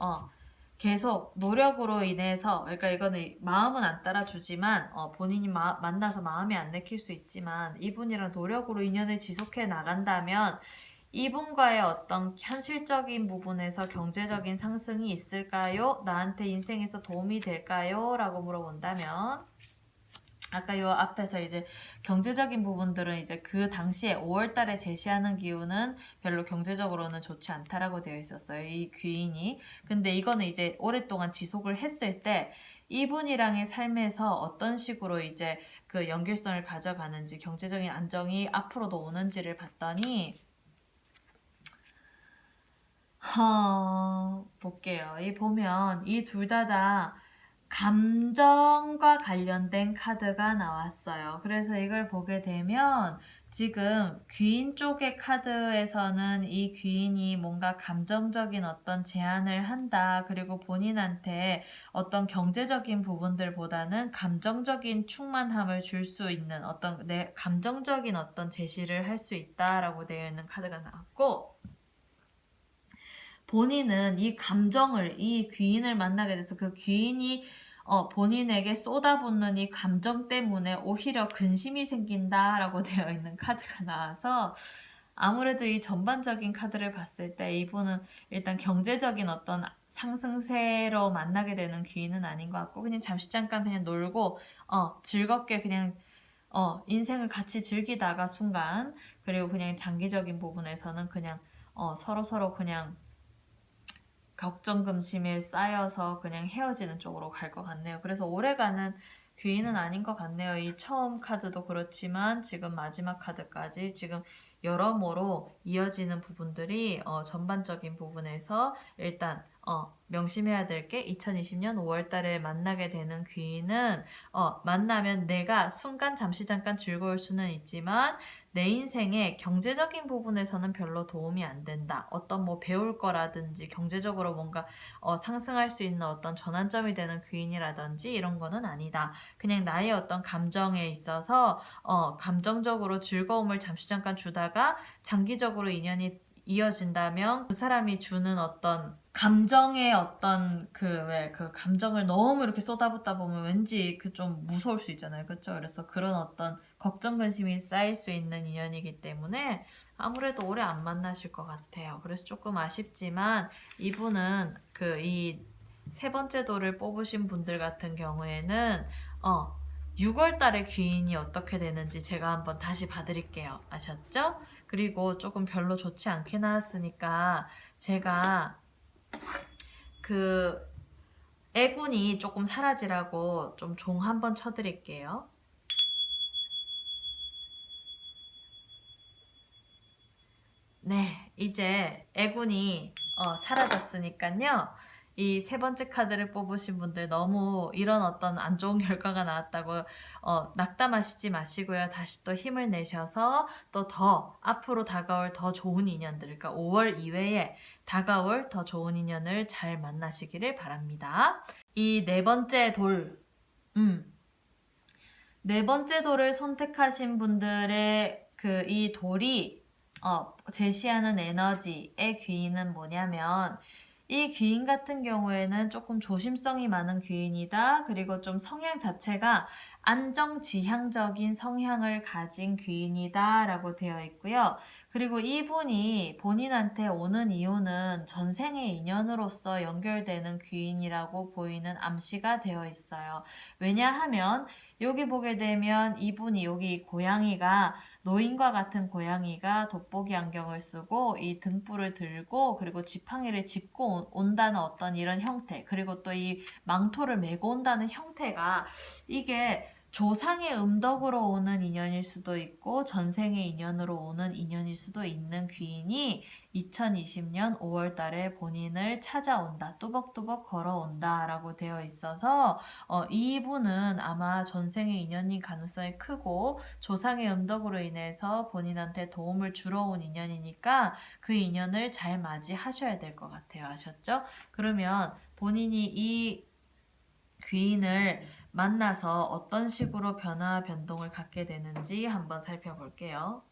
계속 노력으로 인해서, 그러니까 이거는 마음은 안 따라주지만 본인이 만나서 마음이 안 내킬 수 있지만 이분이랑 노력으로 인연을 지속해 나간다면 이분과의 어떤 현실적인 부분에서 경제적인 상승이 있을까요? 나한테 인생에서 도움이 될까요? 라고 물어본다면, 아까 요 앞에서 이제 경제적인 부분들은 이제 그 당시에 5월 달에 제시하는 기운은 별로 경제적으로는 좋지 않다라고 되어 있었어요. 이 귀인이. 근데 이거는 이제 오랫동안 지속을 했을 때 이분이랑의 삶에서 어떤 식으로 이제 그 연결성을 가져가는지, 경제적인 안정이 앞으로도 오는지를 봤더니, 볼게요. 이 보면 이 둘 다 감정과 관련된 카드가 나왔어요. 그래서 이걸 보게 되면 지금 귀인 쪽의 카드에서는 이 귀인이 뭔가 감정적인 어떤 제안을 한다. 그리고 본인한테 어떤 경제적인 부분들보다는 감정적인 충만함을 줄 수 있는 어떤 내 감정적인 어떤 제시를 할 수 있다라고 되어 있는 카드가 나왔고, 본인은 이 감정을, 이 귀인을 만나게 돼서 그 귀인이 본인에게 쏟아붓는 이 감정 때문에 오히려 근심이 생긴다라고 되어 있는 카드가 나와서, 아무래도 이 전반적인 카드를 봤을 때 이분은 일단 경제적인 어떤 상승세로 만나게 되는 귀인은 아닌 것 같고, 그냥 잠깐 그냥 놀고 즐겁게 그냥 인생을 같이 즐기다가 순간, 그리고 그냥 장기적인 부분에서는 그냥 서로 그냥 걱정 근심에 쌓여서 그냥 헤어지는 쪽으로 갈 것 같네요. 그래서 오래가는 귀인은 아닌 것 같네요. 이 처음 카드도 그렇지만 지금 마지막 카드까지 지금 여러모로 이어지는 부분들이 전반적인 부분에서 일단 명심해야 될 게, 2020년 5월 달에 만나게 되는 귀인은 만나면 내가 순간 잠깐 즐거울 수는 있지만 내 인생의 경제적인 부분에서는 별로 도움이 안 된다. 어떤 뭐 배울 거라든지 경제적으로 뭔가 상승할 수 있는 어떤 전환점이 되는 귀인이라든지 이런 거는 아니다. 그냥 나의 어떤 감정에 있어서 감정적으로 즐거움을 잠깐 주다가 장기적으로 인연이 이어진다면 그 사람이 주는 어떤 감정의 어떤 그 감정을 너무 이렇게 쏟아붓다 보면 왠지 그 좀 무서울 수 있잖아요. 그렇죠? 그래서 그런 어떤 걱정 근심이 쌓일 수 있는 인연이기 때문에 아무래도 오래 안 만나실 것 같아요. 그래서 조금 아쉽지만 이분은 이 세 번째 돌을 뽑으신 분들 같은 경우에는 6월 달에 귀인이 어떻게 되는지 제가 한번 다시 봐드릴게요. 아셨죠? 그리고 조금 별로 좋지 않게 나왔으니까 제가 그 애군이 조금 사라지라고 좀 종 한번 쳐드릴게요. 네, 이제 애군이 사라졌으니까요. 이 세 번째 카드를 뽑으신 분들 너무 이런 어떤 안 좋은 결과가 나왔다고 낙담하시지 마시고요. 다시 또 힘을 내셔서 또 더 앞으로 다가올 더 좋은 인연들, 그러니까 5월 이외에 다가올 더 좋은 인연을 잘 만나시기를 바랍니다. 이 네 번째 돌, 네 번째 돌을 선택하신 분들의 이 돌이 제시하는 에너지의 귀인은 뭐냐면, 이 귀인 같은 경우에는 조금 조심성이 많은 귀인이다. 그리고 좀 성향 자체가 안정지향적인 성향을 가진 귀인이다 라고 되어 있고요. 그리고 이분이 본인한테 오는 이유는 전생의 인연으로서 연결되는 귀인이라고 보이는 암시가 되어 있어요. 왜냐하면 여기 보게 되면 이분이 여기 고양이가 노인과 같은 고양이가 돋보기 안경을 쓰고 이 등불을 들고 그리고 지팡이를 짚고 온다는 어떤 이런 형태, 그리고 또 이 망토를 메고 온다는 형태가 이게 조상의 음덕으로 오는 인연일 수도 있고 전생의 인연으로 오는 인연일 수도 있는 귀인이 2020년 5월 달에 본인을 찾아온다, 뚜벅뚜벅 걸어온다 라고 되어 있어서 이분은 아마 전생의 인연인 가능성이 크고 조상의 음덕으로 인해서 본인한테 도움을 주러 온 인연이니까 그 인연을 잘 맞이하셔야 될 것 같아요. 아셨죠? 그러면 본인이 이 귀인을 만나서 어떤 식으로 변화 변동을 갖게 되는지 한번 살펴볼게요.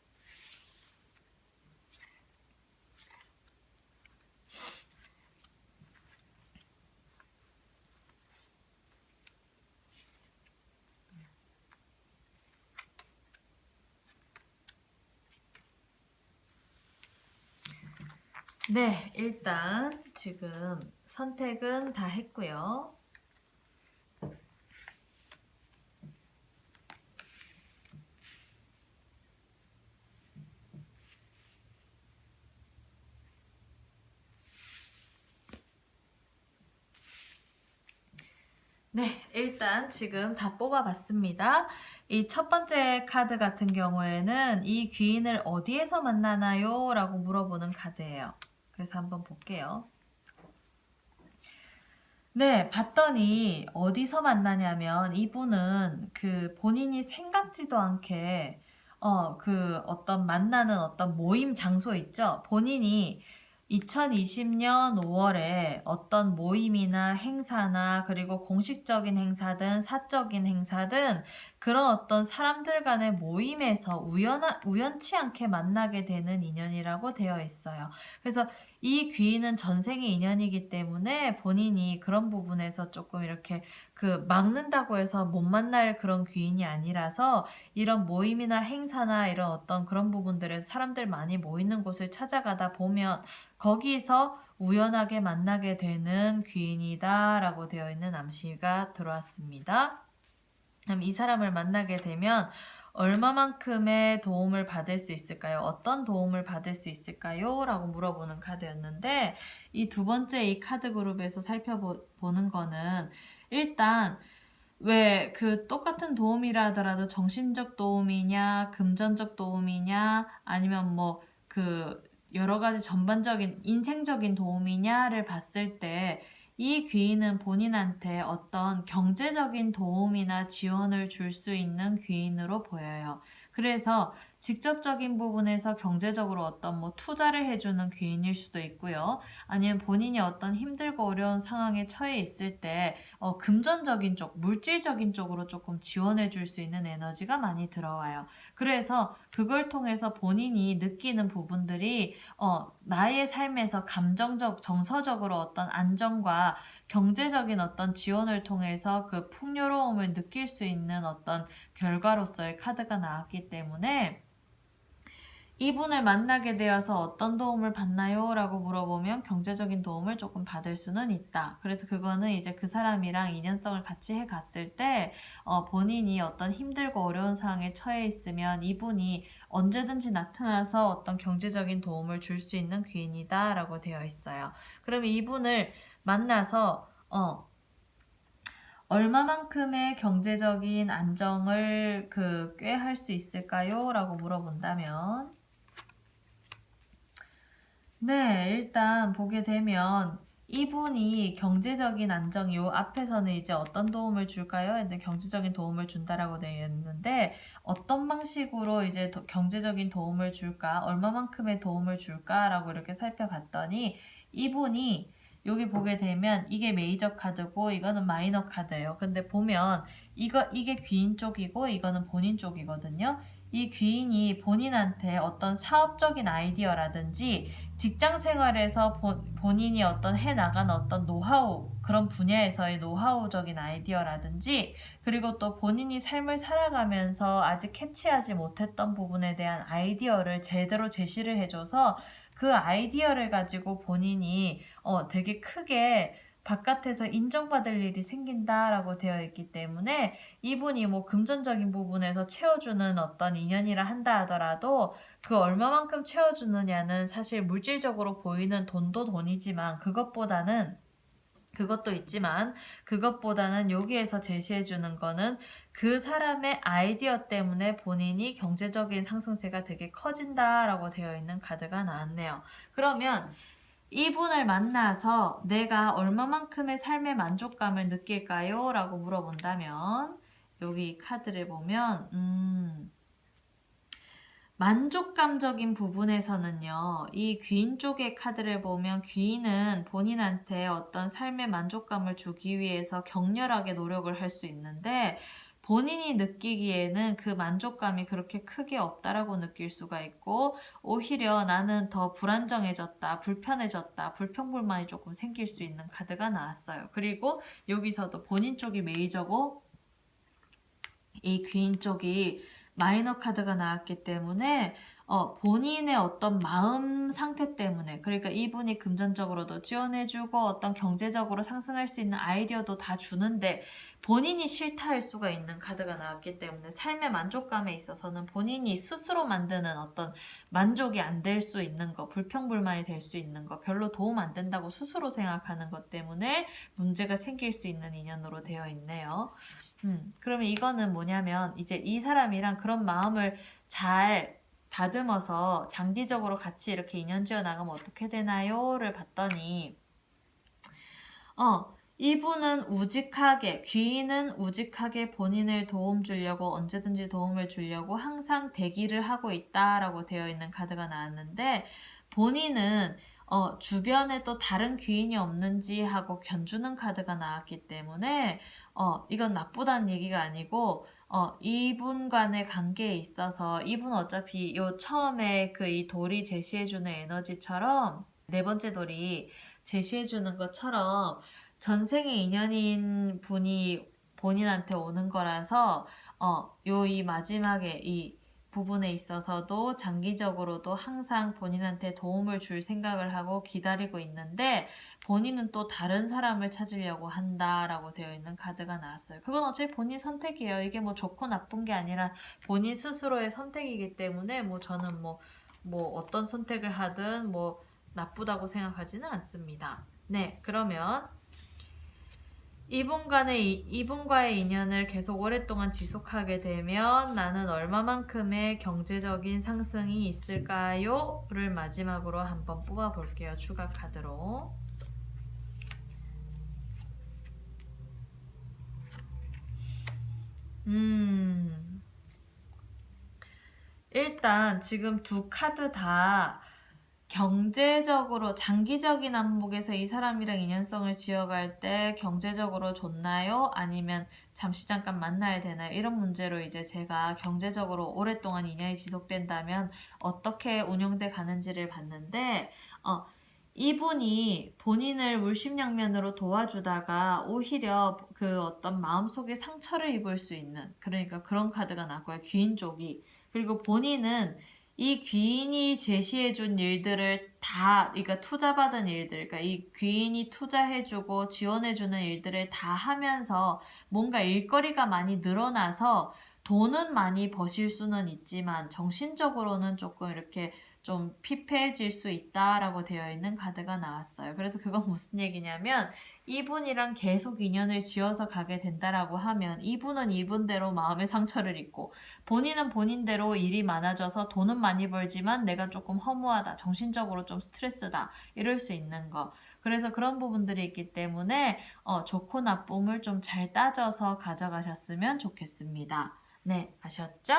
네, 일단 지금 선택은 다 했고요. 네, 일단 지금 다 뽑아봤습니다. 이 첫 번째 카드 같은 경우에는 이 귀인을 어디에서 만나나요? 라고 물어보는 카드예요. 그래서 한번 볼게요. 네, 봤더니 어디서 만나냐면 이분은 그 본인이 생각지도 않게 그 어떤 만나는 어떤 모임 장소 있죠? 본인이 2020년 5월에 어떤 모임이나 행사나 그리고 공식적인 행사든 사적인 행사든 그런 어떤 사람들 간의 모임에서 우연치 않게 만나게 되는 인연이라고 되어 있어요. 그래서 이 귀인은 전생의 인연이기 때문에 본인이 그런 부분에서 조금 이렇게 그 막는다고 해서 못 만날 그런 귀인이 아니라서 이런 모임이나 행사나 이런 어떤 그런 부분들에서 사람들 많이 모이는 곳을 찾아가다 보면 거기서 우연하게 만나게 되는 귀인이다 라고 되어 있는 암시가 들어왔습니다. 그럼 이 사람을 만나게 되면 얼마만큼의 도움을 받을 수 있을까요? 어떤 도움을 받을 수 있을까요? 라고 물어보는 카드였는데 이 두 번째 이 카드 그룹에서 살펴보는 거는 일단 왜 그 똑같은 도움이라 하더라도 정신적 도움이냐 금전적 도움이냐 아니면 뭐 그 여러 가지 전반적인 인생적인 도움이냐를 봤을 때 이 귀인은 본인한테 어떤 경제적인 도움이나 지원을 줄 수 있는 귀인으로 보여요. 그래서 직접적인 부분에서 경제적으로 어떤 뭐 투자를 해주는 귀인일 수도 있고요. 아니면 본인이 어떤 힘들고 어려운 상황에 처해 있을 때 금전적인 쪽, 물질적인 쪽으로 조금 지원해 줄 수 있는 에너지가 많이 들어와요. 그래서 그걸 통해서 본인이 느끼는 부분들이 나의 삶에서 감정적, 정서적으로 어떤 안정과 경제적인 어떤 지원을 통해서 그 풍요로움을 느낄 수 있는 어떤 결과로서의 카드가 나왔기 때문에 이분을 만나게 되어서 어떤 도움을 받나요? 라고 물어보면 경제적인 도움을 조금 받을 수는 있다. 그래서 그거는 이제 그 사람이랑 인연성을 같이 해갔을 때 본인이 어떤 힘들고 어려운 상황에 처해 있으면 이분이 언제든지 나타나서 어떤 경제적인 도움을 줄 수 있는 귀인이다 라고 되어 있어요. 그럼 이분을 만나서 얼마만큼의 경제적인 안정을 꾀할 수 있을까요? 라고 물어본다면 네, 일단 보게 되면 이분이 경제적인 안정, 요 앞에서는 이제 어떤 도움을 줄까요? 근데 경제적인 도움을 준다라고 되어 있는데 어떤 방식으로 이제 경제적인 도움을 줄까? 얼마만큼의 도움을 줄까라고 이렇게 살펴봤더니 이분이 여기 보게 되면 이게 메이저 카드고 이거는 마이너 카드예요. 근데 보면 이게 귀인 쪽이고 이거는 본인 쪽이거든요. 이 귀인이 본인한테 어떤 사업적인 아이디어라든지 직장 생활에서 본인이 어떤 해나간 어떤 노하우 그런 분야에서의 노하우적인 아이디어라든지 그리고 또 본인이 삶을 살아가면서 아직 캐치하지 못했던 부분에 대한 아이디어를 제대로 제시를 해줘서 그 아이디어를 가지고 본인이 되게 크게 바깥에서 인정받을 일이 생긴다라고 되어 있기 때문에 이분이 뭐 금전적인 부분에서 채워주는 어떤 인연이라 한다 하더라도 그 얼마만큼 채워주느냐는 사실 물질적으로 보이는 돈도 돈이지만 그것도 있지만 그것보다는 여기에서 제시해주는 거는 그 사람의 아이디어 때문에 본인이 경제적인 상승세가 되게 커진다라고 되어 있는 카드가 나왔네요. 그러면 이분을 만나서 내가 얼마만큼의 삶의 만족감을 느낄까요? 라고 물어본다면 여기 카드를 보면 만족감적인 부분에서는요, 이 귀인 쪽의 카드를 보면 귀인은 본인한테 어떤 삶의 만족감을 주기 위해서 격렬하게 노력을 할 수 있는데 본인이 느끼기에는 그 만족감이 그렇게 크게 없다라고 느낄 수가 있고 오히려 나는 더 불안정해졌다, 불편해졌다, 불평불만이 조금 생길 수 있는 카드가 나왔어요. 그리고 여기서도 본인 쪽이 메이저고 이 귀인 쪽이 마이너 카드가 나왔기 때문에 본인의 어떤 마음 상태 때문에 그러니까 이분이 금전적으로도 지원해주고 어떤 경제적으로 상승할 수 있는 아이디어도 다 주는데 본인이 싫다 할 수가 있는 카드가 나왔기 때문에 삶의 만족감에 있어서는 본인이 스스로 만드는 어떤 만족이 안 될 수 있는 거 불평불만이 될 수 있는 거 별로 도움 안 된다고 스스로 생각하는 것 때문에 문제가 생길 수 있는 인연으로 되어 있네요. 그러면 이거는 뭐냐면 이제 이 사람이랑 그런 마음을 잘 다듬어서 장기적으로 같이 이렇게 인연 지어 나가면 어떻게 되나요?를 봤더니 이분은 우직하게 귀인은 우직하게 본인을 도움 주려고 언제든지 도움을 주려고 항상 대기를 하고 있다라고 되어 있는 카드가 나왔는데 본인은 주변에 또 다른 귀인이 없는지 하고 견주는 카드가 나왔기 때문에 이건 나쁘다는 얘기가 아니고 이분 간의 관계에 있어서 이분 어차피 요 처음에 그 이 돌이 제시해주는 에너지처럼 네 번째 돌이 제시해주는 것처럼 전생의 인연인 분이 본인한테 오는 거라서 이 마지막에 이 부분에 있어서도 장기적으로도 항상 본인한테 도움을 줄 생각을 하고 기다리고 있는데 본인은 또 다른 사람을 찾으려고 한다라고 되어 있는 카드가 나왔어요. 그건 어차피 본인 선택이에요. 이게 뭐 좋고 나쁜 게 아니라 본인 스스로의 선택이기 때문에 뭐 저는 뭐 어떤 선택을 하든 뭐 나쁘다고 생각하지는 않습니다. 네, 그러면 이분과의 인연을 계속 오랫동안 지속하게 되면 나는 얼마만큼의 경제적인 상승이 있을까요? 를 마지막으로 한번 뽑아볼게요. 추가 카드로. 일단 지금 두 카드 다 경제적으로 장기적인 안목에서 이 사람이랑 인연성을 지어갈 때 경제적으로 좋나요? 아니면 잠시 잠깐 만나야 되나요? 이런 문제로 이제 제가 경제적으로 오랫동안 인연이 지속된다면 어떻게 운영돼 가는지를 봤는데 이분이 본인을 물심양면으로 도와주다가 오히려 그 어떤 마음속에 상처를 입을 수 있는 그러니까 그런 카드가 나고요. 귀인 쪽이. 그리고 본인은 이 귀인이 제시해준 일들을 다, 그러니까 투자받은 일들, 그러니까 이 귀인이 투자해주고 지원해주는 일들을 다 하면서 뭔가 일거리가 많이 늘어나서 돈은 많이 버실 수는 있지만 정신적으로는 조금 이렇게 좀 피폐해질 수 있다라고 되어 있는 카드가 나왔어요. 그래서 그건 무슨 얘기냐면 이분이랑 계속 인연을 지어서 가게 된다라고 하면 이분은 이분대로 마음의 상처를 입고 본인은 본인대로 일이 많아져서 돈은 많이 벌지만 내가 조금 허무하다, 정신적으로 좀 스트레스다 이럴 수 있는 거. 그래서 그런 부분들이 있기 때문에 좋고 나쁨을 좀 잘 따져서 가져가셨으면 좋겠습니다. 네, 아셨죠?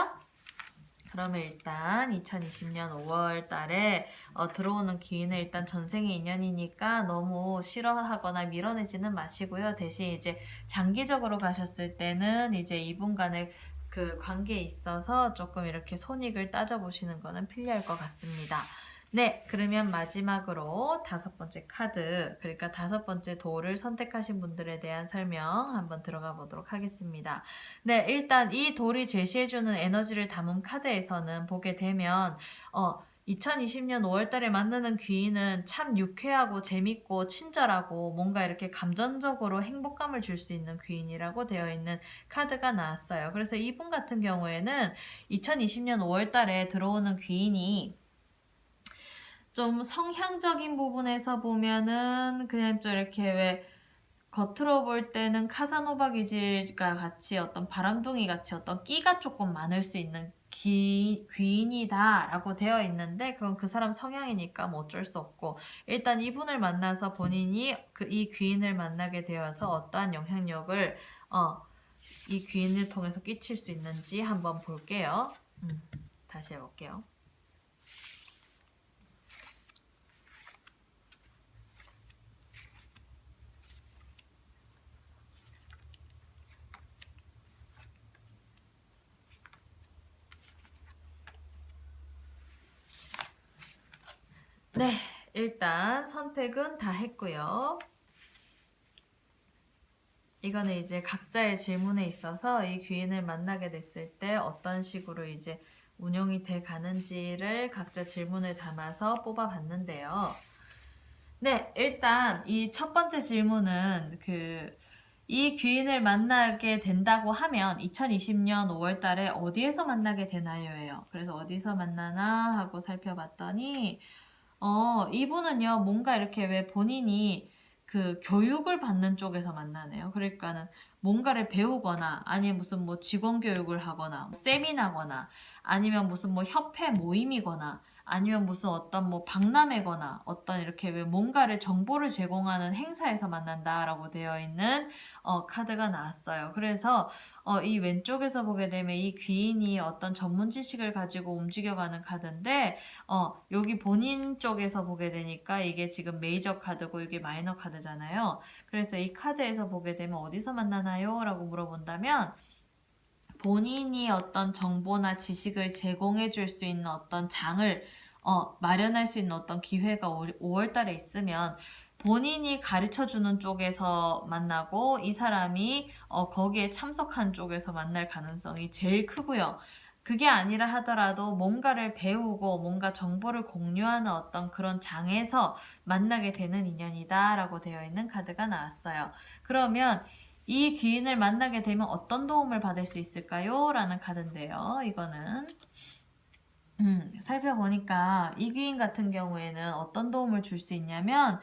그러면 일단 2020년 5월 달에 들어오는 기인은 일단 전생의 인연이니까 너무 싫어하거나 밀어내지는 마시고요. 대신 이제 장기적으로 가셨을 때는 이제 이분 간의 그 관계에 있어서 조금 이렇게 손익을 따져보시는 거는 필요할 것 같습니다. 네, 그러면 마지막으로 5번째 카드, 그러니까 5번째 도를 선택하신 분들에 대한 설명 한번 들어가 보도록 하겠습니다. 네, 일단 이 돌이 제시해주는 에너지를 담은 카드에서는 보게 되면 2020년 5월달에 만나는 귀인은 참 유쾌하고 재밌고 친절하고 뭔가 이렇게 감정적으로 행복감을 줄 수 있는 귀인이라고 되어 있는 카드가 나왔어요. 그래서 이분 같은 경우에는 2020년 5월달에 들어오는 귀인이 좀 성향적인 부분에서 보면은 그냥 좀 이렇게 왜 겉으로 볼 때는 카사노바 기질과 같이 어떤 바람둥이 같이 어떤 끼가 조금 많을 수 있는 귀인이다 라고 되어 있는데 그건 그 사람 성향이니까 뭐 어쩔 수 없고 일단 이분을 만나서 본인이 이 귀인을 만나게 되어서 어떠한 영향력을 이 귀인을 통해서 끼칠 수 있는지 한번 볼게요. 다시 해볼게요. 네, 일단 선택은 다 했고요. 이거는 이제 각자의 질문에 있어서 이 귀인을 만나게 됐을 때 어떤 식으로 이제 운용이 돼 가는지를 각자 질문을 담아서 뽑아봤는데요. 네, 일단 이 첫 번째 질문은 이 귀인을 만나게 된다고 하면 2020년 5월 달에 어디에서 만나게 되나요?예요. 그래서 어디서 만나나 하고 살펴봤더니 이분은요, 뭔가 이렇게 왜 본인이 교육을 받는 쪽에서 만나네요. 그러니까는 뭔가를 배우거나, 아니면 무슨 뭐 직원 교육을 하거나, 뭐 세미나거나, 아니면 무슨 뭐 협회 모임이거나, 아니면 무슨 어떤 뭐 박람회거나, 어떤 이렇게 왜 뭔가를 정보를 제공하는 행사에서 만난다라고 되어 있는, 카드가 나왔어요. 그래서, 이 왼쪽에서 보게 되면 이 귀인이 어떤 전문 지식을 가지고 움직여가는 카드인데, 여기 본인 쪽에서 보게 되니까 이게 지금 메이저 카드고 이게 마이너 카드잖아요. 그래서 이 카드에서 보게 되면 어디서 만나나요? 라고 물어본다면 본인이 어떤 정보나 지식을 제공해 줄 수 있는 어떤 장을 마련할 수 있는 어떤 기회가 5월 달에 있으면 본인이 가르쳐 주는 쪽에서 만나고 이 사람이 거기에 참석한 쪽에서 만날 가능성이 제일 크고요. 그게 아니라 하더라도 뭔가를 배우고 뭔가 정보를 공유하는 어떤 그런 장에서 만나게 되는 인연이다라고 되어 있는 카드가 나왔어요. 그러면 이 귀인을 만나게 되면 어떤 도움을 받을 수 있을까요? 라는 카드인데요. 이거는 살펴보니까 이 귀인 같은 경우에는 어떤 도움을 줄 수 있냐면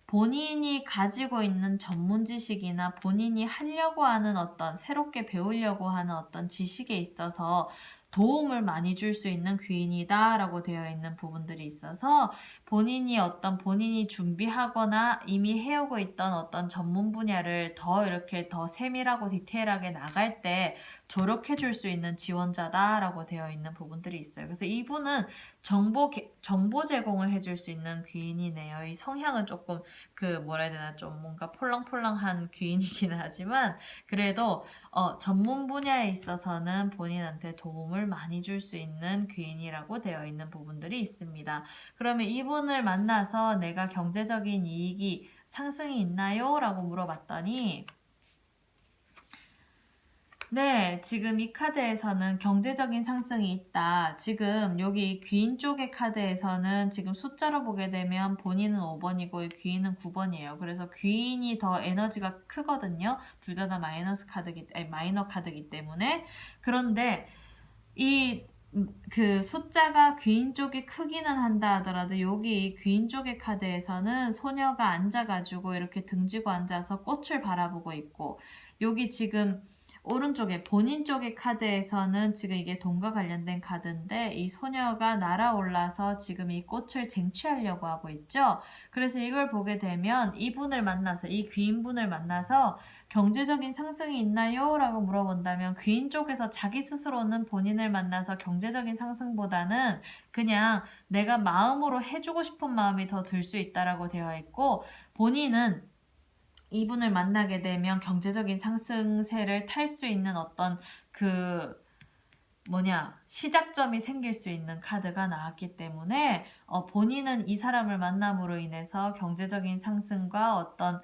본인이 가지고 있는 전문 지식이나 본인이 하려고 하는 어떤 새롭게 배우려고 하는 어떤 지식에 있어서 도움을 많이 줄 수 있는 귀인이다 라고 되어 있는 부분들이 있어서 본인이 준비하거나 이미 해오고 있던 어떤 전문 분야를 더 이렇게 더 세밀하고 디테일하게 나갈 때 조력해 줄 수 있는 지원자다 라고 되어 있는 부분들이 있어요. 그래서 이분은 정보 제공을 해줄 수 있는 귀인이네요. 이 성향은 조금 뭐라 해야 되나 좀 뭔가 폴랑폴랑한 귀인이긴 하지만 그래도 전문 분야에 있어서는 본인한테 도움을 많이 줄 수 있는 귀인이라고 되어 있는 부분들이 있습니다. 그러면 이분을 만나서 내가 경제적인 이익이 상승이 있나요? 라고 물어봤더니 네, 지금 이 카드에서는 경제적인 상승이 있다. 지금 여기 귀인 쪽의 카드에서는 지금 숫자로 보게 되면 본인은 5번이고 귀인은 9번이에요. 그래서 귀인이 더 에너지가 크거든요. 둘 다 마이너 카드이기 때문에. 그런데 숫자가 귀인 쪽이 크기는 한다 하더라도 여기 귀인 쪽의 카드에서는 소녀가 앉아가지고 이렇게 등지고 앉아서 꽃을 바라보고 있고 여기 지금 오른쪽에 본인 쪽의 카드에서는 지금 이게 돈과 관련된 카드인데 이 소녀가 날아올라서 지금 이 꽃을 쟁취하려고 하고 있죠. 그래서 이걸 보게 되면 이 귀인분을 만나서 경제적인 상승이 있나요? 라고 물어본다면 귀인 쪽에서 자기 스스로는 본인을 만나서 경제적인 상승보다는 그냥 내가 마음으로 해주고 싶은 마음이 더 들 수 있다라고 되어 있고 본인은 이분을 만나게 되면 경제적인 상승세를 탈 수 있는 어떤 시작점이 생길 수 있는 카드가 나왔기 때문에 본인은 이 사람을 만남으로 인해서 경제적인 상승과 어떤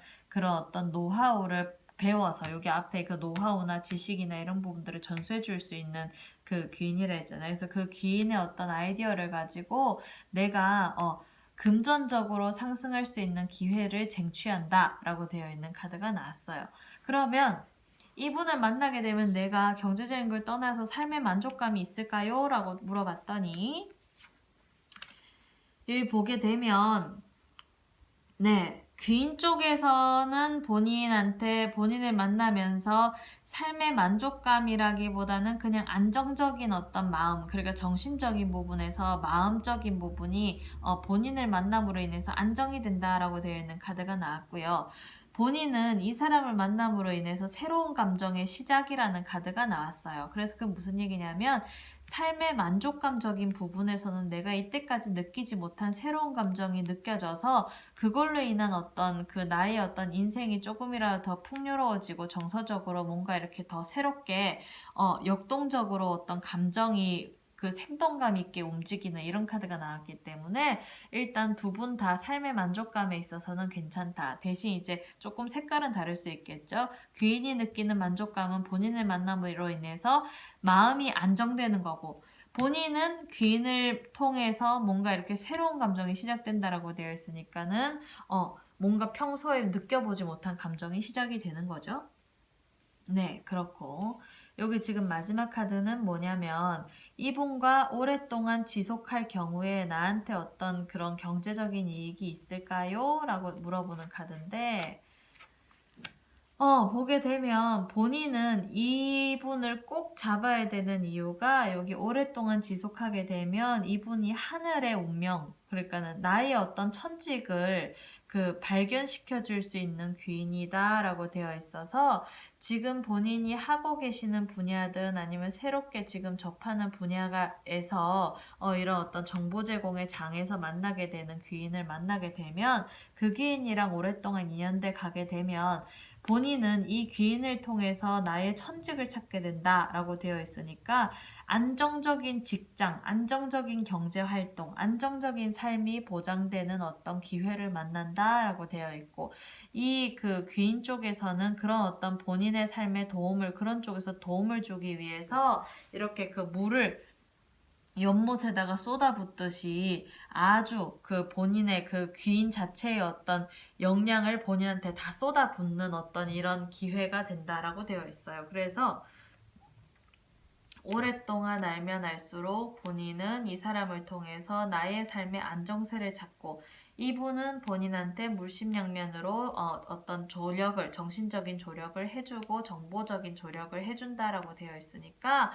노하우를 배워서 여기 앞에 그 노하우나 지식이나 이런 부분들을 전수해 줄 수 있는 그 귀인이라 했잖아요. 그래서 그 귀인의 어떤 아이디어를 가지고 내가 금전적으로 상승할 수 있는 기회를 쟁취한다 라고 되어 있는 카드가 나왔어요. 그러면 이분을 만나게 되면 내가 경제적인 걸 떠나서 삶의 만족감이 있을까요? 라고 물어봤더니 여기 보게 되면 귀인 쪽에서는 본인을 만나면서 삶의 만족감이라기보다는 그냥 안정적인 어떤 마음, 그러니까 정신적인 부분에서 마음적인 부분이 본인을 만남으로 인해서 안정이 된다라고 되어 있는 카드가 나왔고요. 본인은 이 사람을 만남으로 인해서 새로운 감정의 시작이라는 카드가 나왔어요. 그래서 그 무슨 얘기냐면 삶의 만족감적인 부분에서는 내가 이때까지 느끼지 못한 새로운 감정이 느껴져서 그걸로 인한 나의 어떤 인생이 조금이라도 더 풍요로워지고 정서적으로 뭔가 이렇게 더 새롭게 역동적으로 어떤 감정이 그 생동감 있게 움직이는 이런 카드가 나왔기 때문에 일단 두 분 다 삶의 만족감에 있어서는 괜찮다. 대신 이제 조금 색깔은 다를 수 있겠죠. 귀인이 느끼는 만족감은 본인의 만남으로 인해서 마음이 안정되는 거고 본인은 귀인을 통해서 뭔가 이렇게 새로운 감정이 시작된다라고 되어 있으니까는 뭔가 평소에 느껴보지 못한 감정이 시작이 되는 거죠. 네, 그렇고 여기 지금 마지막 카드는 뭐냐면 이분과 오랫동안 지속할 경우에 나한테 어떤 그런 경제적인 이익이 있을까요? 라고 물어보는 카드인데 보게 되면 본인은 이분을 꼭 잡아야 되는 이유가 여기 오랫동안 지속하게 되면 이분이 하늘의 운명, 그러니까는 나의 어떤 천직을 발견시켜 줄 수 있는 귀인이다라고 되어 있어서 지금 본인이 하고 계시는 분야든 아니면 새롭게 지금 접하는 분야에서 이런 어떤 정보 제공의 장에서 만나게 되는 귀인을 만나게 되면 그 귀인이랑 오랫동안 인연돼 가게 되면 본인은 이 귀인을 통해서 나의 천직을 찾게 된다라고 되어 있으니까 안정적인 직장, 안정적인 경제 활동, 안정적인 삶이 보장되는 어떤 기회를 만난다라고 되어 있고 이 귀인 쪽에서는 그런 어떤 본인의 삶에 그런 쪽에서 도움을 주기 위해서 이렇게 물을 연못에다가 쏟아붓듯이 아주 본인의 귀인 자체의 어떤 역량을 본인한테 다 쏟아붓는 어떤 이런 기회가 된다라고 되어 있어요. 그래서 오랫동안 알면 알수록 본인은 이 사람을 통해서 나의 삶의 안정세를 찾고 이분은 본인한테 물심양면으로 어떤 정신적인 조력을 해주고 정보적인 조력을 해준다라고 되어 있으니까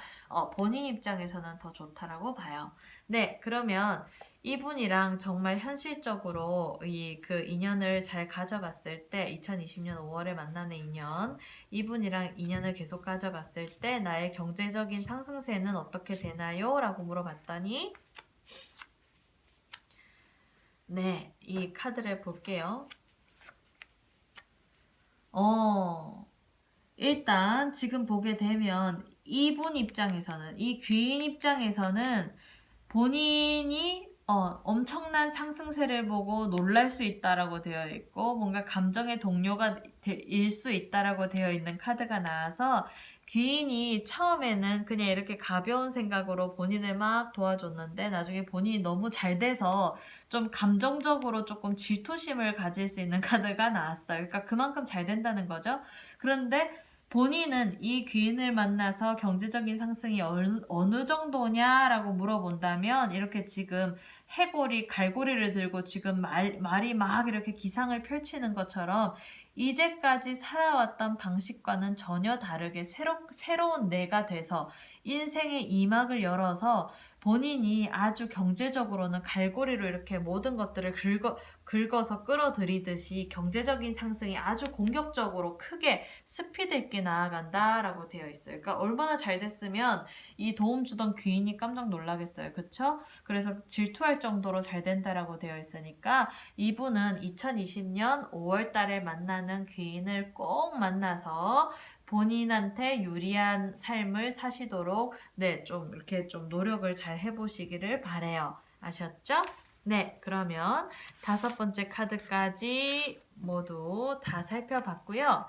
본인 입장에서는 더 좋다라고 봐요. 네, 그러면 이분이랑 정말 현실적으로 그 인연을 잘 가져갔을 때 2020년 5월에 만나는 인연 이분이랑 인연을 계속 가져갔을 때 나의 경제적인 상승세는 어떻게 되나요? 라고 물어봤더니 네, 이 카드를 볼게요. 일단 지금 보게 되면 이분 입장에서는 이 귀인 입장에서는 본인이 엄청난 상승세를 보고 놀랄 수 있다라고 되어 있고 뭔가 감정의 동료가 일 수 있다라고 되어 있는 카드가 나와서 귀인이 처음에는 그냥 이렇게 가벼운 생각으로 본인을 막 도와줬는데 나중에 본인이 너무 잘 돼서 좀 감정적으로 조금 질투심을 가질 수 있는 카드가 나왔어요. 그러니까 그만큼 잘 된다는 거죠. 그런데 본인은 이 귀인을 만나서 경제적인 상승이 어느 정도냐라고 물어본다면 이렇게 지금 갈고리를 들고 지금 말이 막 이렇게 기상을 펼치는 것처럼 이제까지 살아왔던 방식과는 전혀 다르게 새로운 내가 돼서 인생의 이막을 열어서 본인이 아주 경제적으로는 갈고리로 이렇게 모든 것들을 긁어서 끌어들이듯이 경제적인 상승이 아주 공격적으로 크게 스피드 있게 나아간다라고 되어 있어요. 그러니까 얼마나 잘 됐으면 이 도움 주던 귀인이 깜짝 놀라겠어요. 그쵸? 그래서 질투할 정도로 잘 된다라고 되어 있으니까 이분은 2020년 5월 달에 만나는 귀인을 꼭 만나서 본인한테 유리한 삶을 사시도록 네, 좀 이렇게 좀 노력을 잘 해보시기를 바래요. 아셨죠? 네, 그러면 5번째 카드까지 모두 다 살펴봤고요.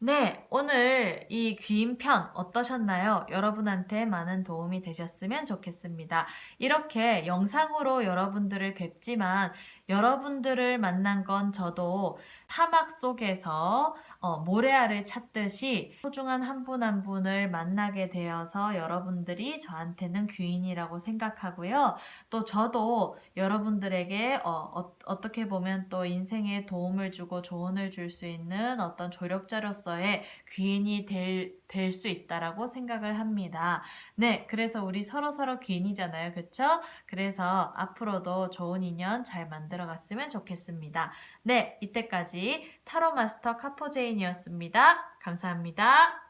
네, 오늘 이 귀인편 어떠셨나요? 여러분한테 많은 도움이 되셨으면 좋겠습니다. 이렇게 영상으로 여러분들을 뵙지만 여러분들을 만난 건 저도 사막 속에서 모래알을 찾듯이 소중한 한 분 한 분을 만나게 되어서 여러분들이 저한테는 귀인이라고 생각하고요. 또 저도 여러분들에게 어떻게 보면 또 인생에 도움을 주고 조언을 줄 수 있는 어떤 조력자로서의 귀인이 될 수 있다라고 생각을 합니다. 네, 그래서 우리 서로 귀인이잖아요. 그쵸? 그래서 앞으로도 좋은 인연 잘 만들어 갔으면 좋겠습니다. 네, 이때까지 타로 마스터 카포제인이었습니다. 감사합니다.